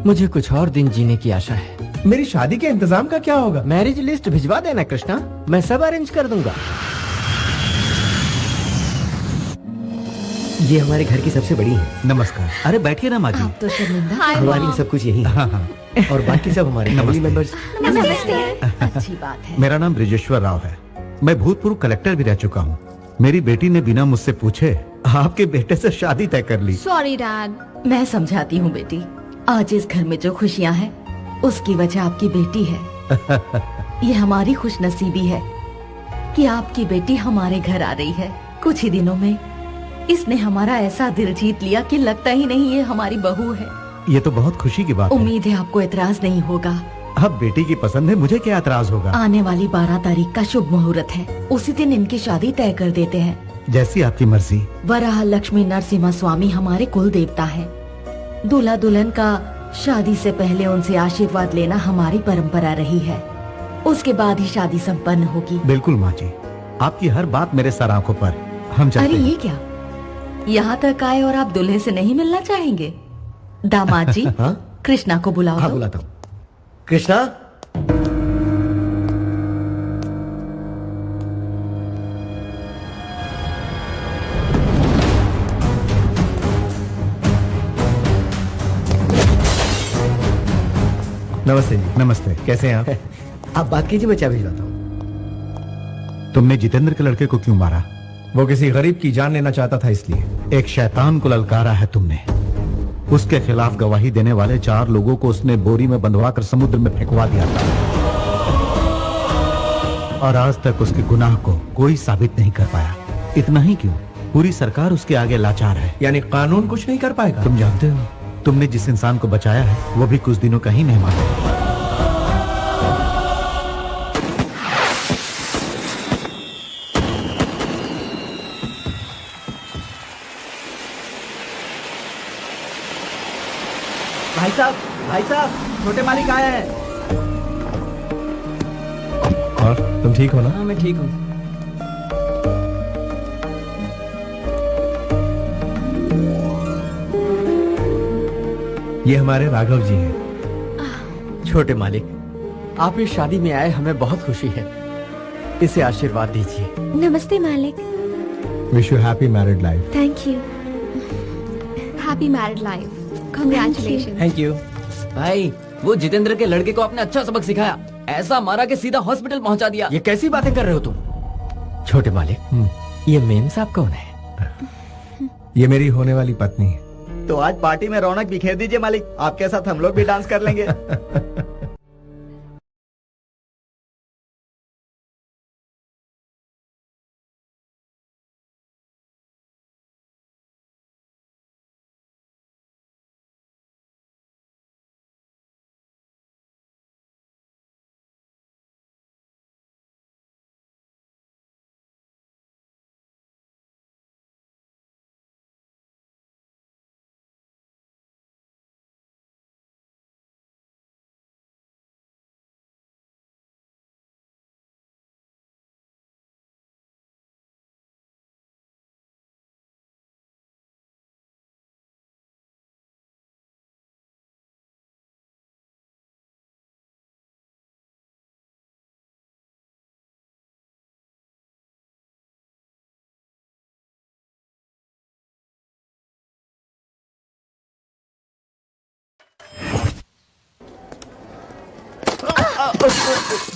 मुझे कुछ और दिन जीने की आशा है। मेरी शादी के इंतजाम का क्या होगा? मैरिज लिस्ट भिजवा देना कृष्णा, मैं सब अरेंज कर दूंगा। ये हमारे घर की सबसे बड़ी है। नमस्कार। अरे बैठिए ना माँ जी। तो शर्मिंदा। हमारे लिए सब कुछ यही है। और बाकी सब हमारे फैमिली मेंबर्स। अच्छी बात है। मेरा नाम ब्रिजेश्वर राव है। मैं भूतपूर्व कलेक्टर भी रह चुका हूँ। मेरी बेटी ने बिना मुझसे पूछे आपके बेटे से शादी तय कर ली। Sorry dad. मैं समझाती हूँ बेटी, आज इस घर में जो खुशियाँ हैं उसकी वजह आपकी बेटी है। ये हमारी खुशनसीबी है कि आपकी बेटी हमारे घर आ रही है। कुछ ही दिनों में इसने हमारा ऐसा दिल जीत लिया कि लगता ही नहीं ये हमारी बहू है। ये तो बहुत खुशी की बात है। उम्मीद है आपको एतराज नहीं होगा। अब बेटी की पसंद है, मुझे क्या एतराज होगा। आने वाली 12 तारीख का शुभ मुहूर्त है, उसी दिन इनकी शादी तय कर देते हैं। जैसी आपकी मर्जी। वराह लक्ष्मी नरसिम्हा स्वामी हमारे कुल देवता है। दूल्हा दुल्हन का शादी से पहले उनसे आशीर्वाद लेना हमारी परंपरा रही है। उसके बाद ही शादी संपन्न होगी। बिल्कुल माँ जी, आपकी हर बात मेरे सर आंखों पर। हम चलते अरे हैं। ये क्या, यहाँ तक आए और आप दूल्हे से नहीं मिलना चाहेंगे? दामाद जी, कृष्णा को बुलाओ। हाँ, बुलाता हूँ। कृष्णा, नमस्ते जी। नमस्ते, कैसे हैं आप? आप बात कीजिए, मैं चाय भिजवाता हूँ। तुमने जितेंद्र के लड़के को क्यों मारा? वो किसी गरीब की जान लेना चाहता था इसलिए। एक शैतान को ललकारा है तुमने। उसके खिलाफ गवाही देने वाले 4 लोगों को उसने बोरी में बंधवा कर समुद्र में फेंकवा दिया था, और आज तक उसके गुनाह को कोई साबित नहीं कर पाया। इतना ही क्यों, पूरी सरकार उसके आगे लाचार है। यानी कानून कुछ नहीं कर पाएगा? तुम जानते हो, तुमने जिस इंसान को बचाया है वो भी कुछ दिनों का ही मेहमान है। भाई साहब, छोटे मालिक आए हैं। और तुम ठीक हो ना? हाँ, मैं ठीक हूँ। ये हमारे राघव जी हैं। छोटे मालिक, आप इस शादी में आए, हमें बहुत खुशी है। इसे आशीर्वाद दीजिए। नमस्ते मालिक। Wish you happy married life. Thank you. Happy married life. Congratulation. Thank you. भाई, वो जितेंद्र के लड़के को आपने अच्छा सबक सिखाया। ऐसा मारा कि सीधा हॉस्पिटल पहुंचा दिया। ये कैसी बातें कर रहे हो तुम? छोटे मालिक, ये मेम साहब कौन है? ये मेरी होने वाली पत्नी है। तो आज पार्टी में रौनक बिखेर दीजिए मालिक, आपके साथ हम लोग भी डांस कर लेंगे।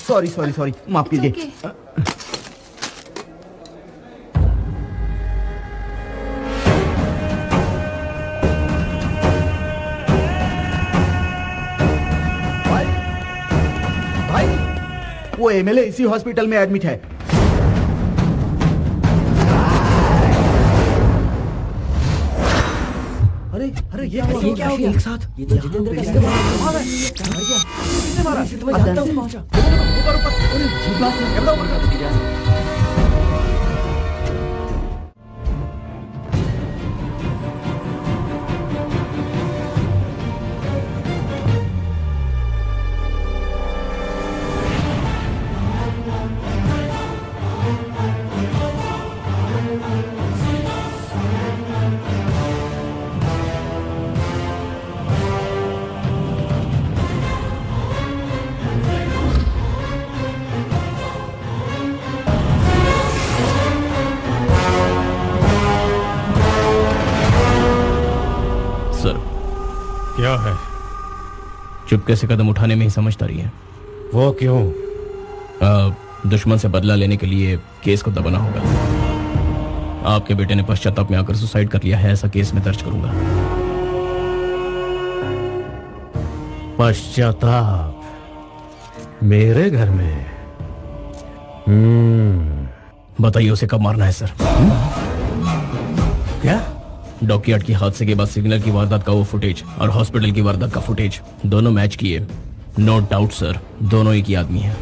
सॉरी सॉरी सॉरी, माफ कीजिए। भाई, वो एमएलए इसी हॉस्पिटल में एडमिट है। अरे अरे ये क्या हो गया एक साथ? ये तो जितेंद्र का किसने मारा? क्या है? चुपके से कदम उठाने में ही समझदारी है। वो क्यों? दुश्मन से बदला लेने के लिए केस को दबाना होगा। आपके बेटे ने पश्चाताप में आकर सुसाइड कर लिया है, ऐसा केस में दर्ज करूंगा। पश्चाताप मेरे घर में? बताइए उसे कब मारना है सर? क्या? डॉकयार्ड की हादसे के बाद सिग्नल की वारदात का वो फुटेज और हॉस्पिटल की वारदात का फुटेज दोनों मैच किए। नो डाउट सर, दोनों एक ही आदमी हैं।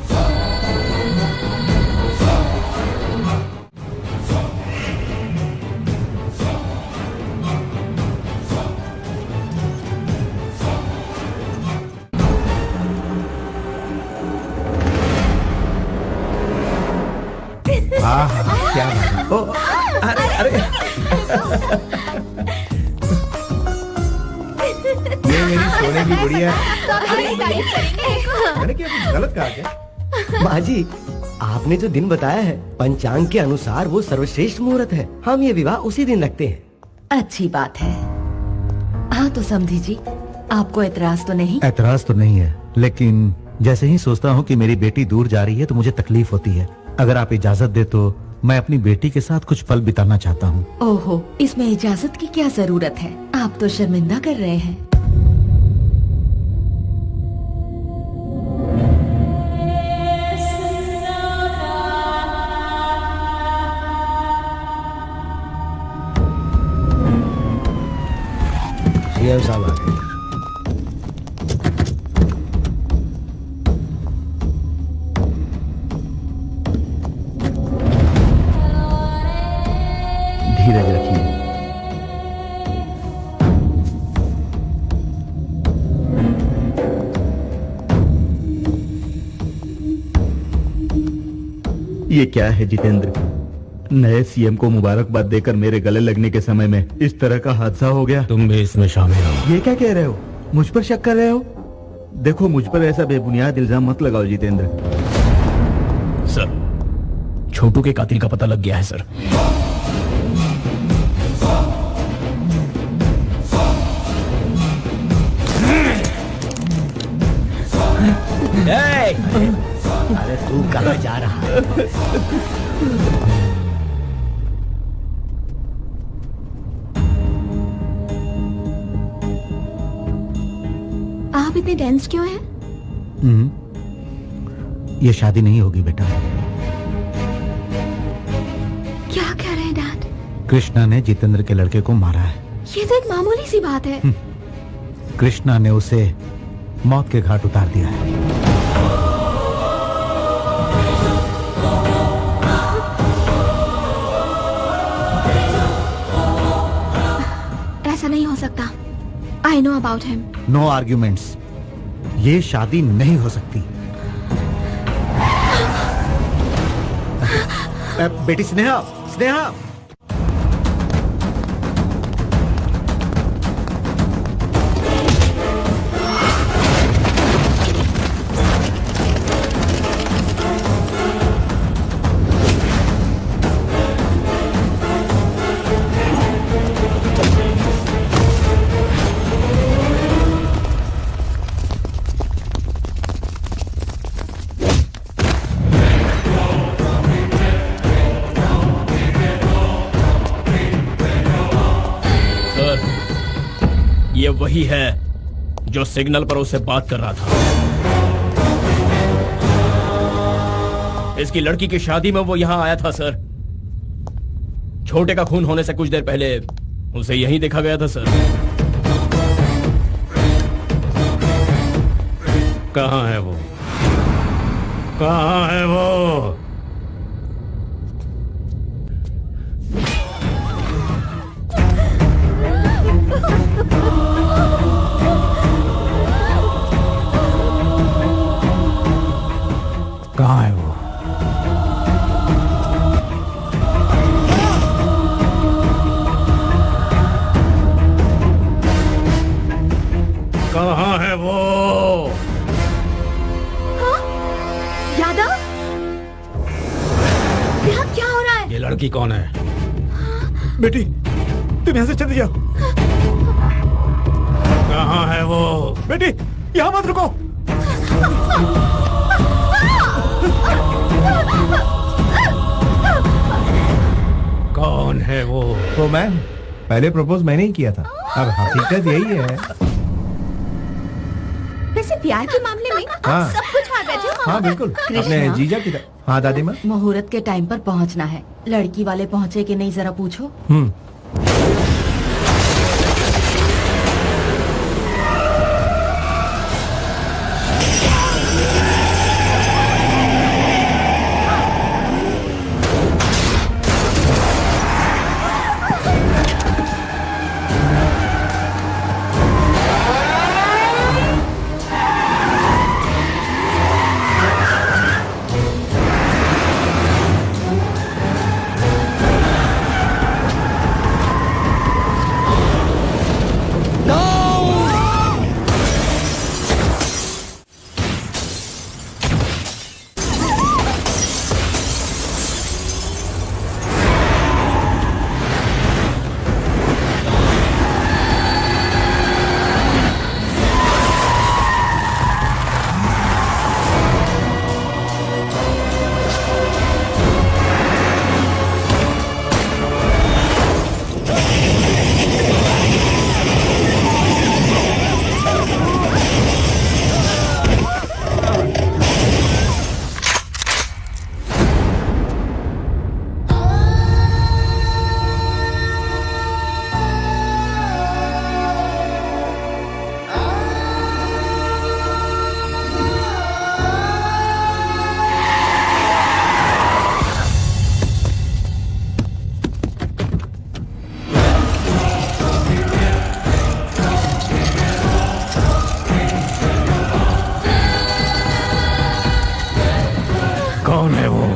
क्या बात? ओ, अरे ये मेरी सोने की गुड़िया है। मैंने क्या कुछ गलत कहा क्या? माँ जी, आपने जो दिन बताया है पंचांग के अनुसार वो सर्वश्रेष्ठ मुहूर्त है। हम ये विवाह उसी दिन रखते हैं। अच्छी बात है। हाँ तो समझी जी, आपको एतराज तो नहीं? एतराज तो नहीं है, लेकिन जैसे ही सोचता हूँ कि मेरी बेटी दूर जा रही है तो मुझे तकलीफ होती है। अगर आप इजाजत दे तो मैं अपनी बेटी के साथ कुछ पल बिताना चाहता हूँ। ओहो, इसमें इजाजत की क्या जरूरत है? आप तो शर्मिंदा कर रहे हैं। सीएम साहब आ गए। धीरज रखिए। ये क्या है जितेंद्र? नए सीएम को मुबारकबाद देकर मेरे गले लगने के समय में इस तरह का हादसा हो गया। तुम भी इसमें शामिल हो? ये क्या कह रहे हो? मुझ पर शक कर रहे हो? देखो, मुझ पर ऐसा बेबुनियाद इल्जाम मत लगाओ जितेंद्र। सर, छोटू के कातिल का पता लग गया है सर। अरे तू कहाँ जा रहा है? आप इतने टेंस क्यों हैं? ये शादी नहीं होगी बेटा। क्या कह रहे हैं डैड? कृष्णा ने जितेंद्र के लड़के को मारा है। ये तो एक मामूली सी बात है। कृष्णा ने उसे मौत के घाट उतार दिया है। ऐसा नहीं हो सकता। I know about him. No arguments. ये शादी नहीं हो सकती। बेटी स्नेहा, स्नेहा। ये वही है जो सिग्नल पर उससे बात कर रहा था। इसकी लड़की की शादी में वो यहाँ आया था सर। छोटे का खून होने से कुछ देर पहले उसे यहीं देखा गया था सर। कहाँ है वो? कहाँ है वो? कहाँ है वो? कहाँ है वो? यादव, यहाँ क्या हो रहा है? ये लड़की कौन है? बेटी, तुम यहाँ से चले जाओ। कहाँ है वो? बेटी, यहाँ मत रुको। कौन है वो? तो मैम, पहले प्रपोज मैंने ही किया था। अब हकीकत यही है। वैसे प्यार के मामले में आप हाँ। सब कुछ हार बैठे हो। हाँ बिल्कुल। कृष्णा। अपने जीजा की तरह। हाँ दादी माँ। मुहूर्त के टाइम पर पहुंचना है। लड़की वाले पहुंचे कि नहीं जरा पूछो। कौन है वो?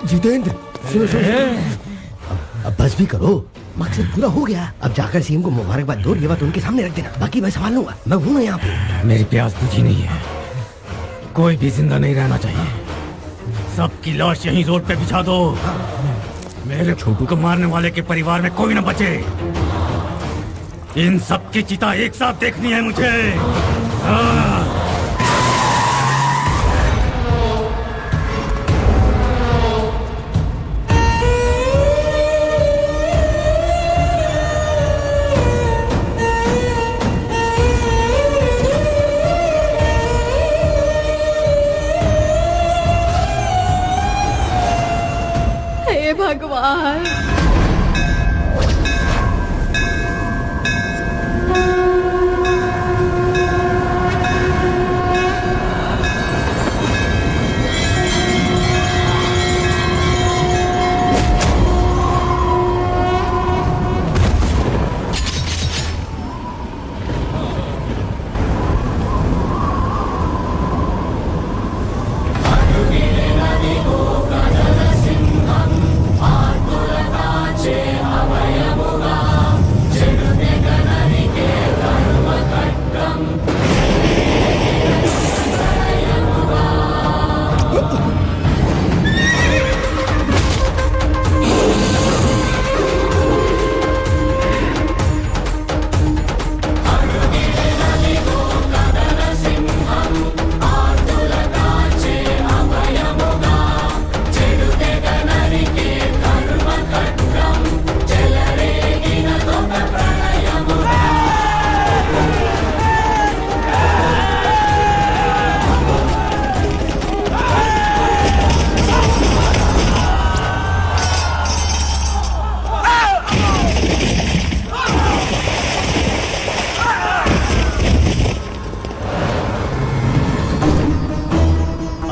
जितेंद्र, सुनो सुनो। अब बस भी करो, मकसद पूरा हो गया। अब जाकर सीएम को मुबारकबाद दो, ये बात उनके सामने रख देना। बाकी मैं संभाल लूंगा, मैं हूं ना यहाँ पे। मेरी प्यास बुझी नहीं है। कोई भी जिंदा नहीं रहना चाहिए। सबकी लाश यहीं रोड पे बिछा दो। मेरे छोटू को मारने वाले के परिवार में कोई ना बचे। इन सब की चिता एक साथ देखनी है मुझे। हाँ। हे भगवान,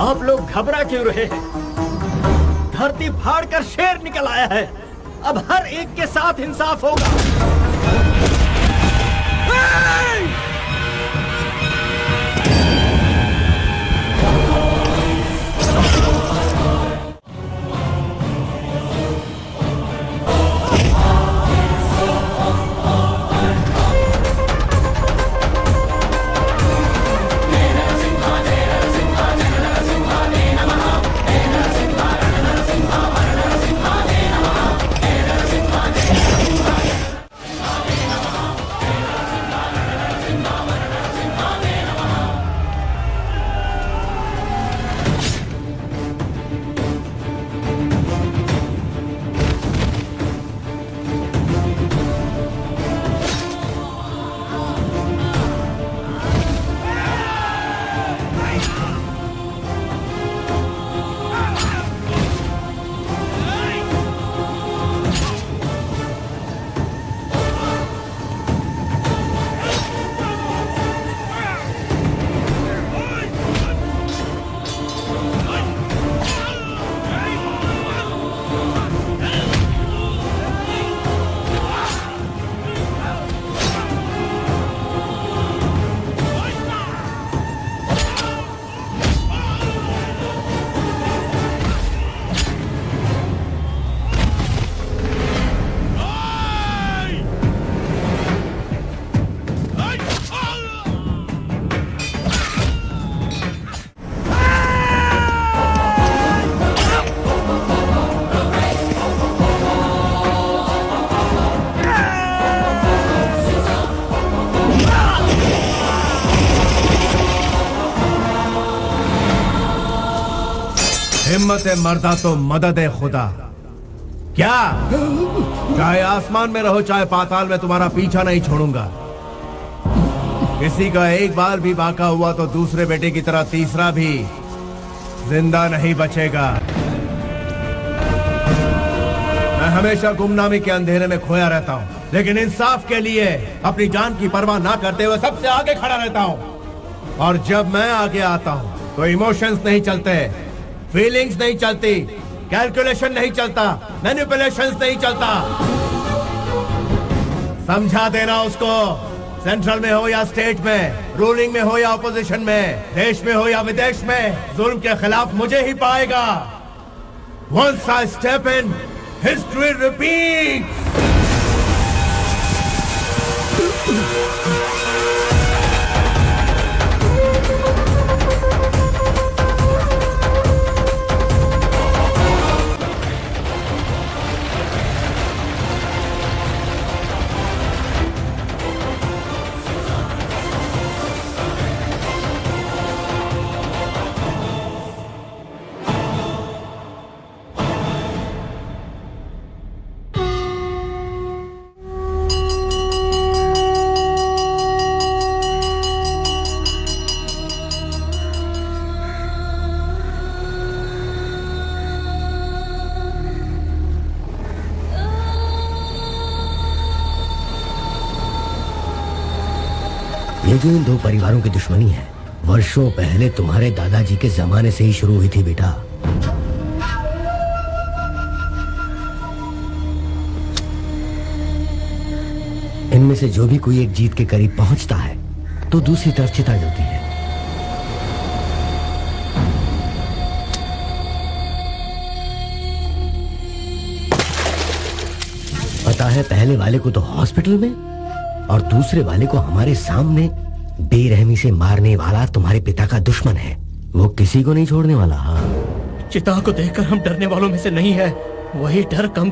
आप लोग घबरा क्यों रहे हैं? धरती फाड़ कर शेर निकल आया है। अब हर एक के साथ इंसाफ होगा। हिम्मत है मर्दा तो मदद है खुदा। क्या चाहे आसमान में रहो चाहे पाताल में, तुम्हारा पीछा नहीं छोड़ूंगा। किसी का एक बाल भी बाका हुआ तो दूसरे बेटे की तरह तीसरा भी जिंदा नहीं बचेगा। मैं हमेशा गुमनामी के अंधेरे में खोया रहता हूँ, लेकिन इंसाफ के लिए अपनी जान की परवाह ना करते हुए सबसे आगे खड़ा रहता हूँ। और जब मैं आगे आता हूँ तो इमोशंस नहीं चलते, फीलिंग्स नहीं चलती, कैलकुलेशन नहीं चलता, मैनिपुलेशंस नहीं चलता। समझा देना उसको, सेंट्रल में हो या स्टेट में, रूलिंग में हो या ऑपोजिशन में, देश में हो या विदेश में, जुल्म के खिलाफ मुझे ही पाएगा। Once I step in, history repeats. ये जो इन दो परिवारों की दुश्मनी है वर्षों पहले तुम्हारे दादाजी के जमाने से ही शुरू हुई थी बेटा। इनमें से जो भी कोई एक जीत के करीब पहुंचता है तो दूसरी तरफ चिता जलती है। पता है पहले वाले को तो हॉस्पिटल में और दूसरे वाले को हमारे सामने बेरहमी से मारने वाला तुम्हारे पिता का दुश्मन है। वो किसी को नहीं छोड़ने वाला। हाँ, चिता को देखकर हम डरने वालों में से नहीं है, वही डर कम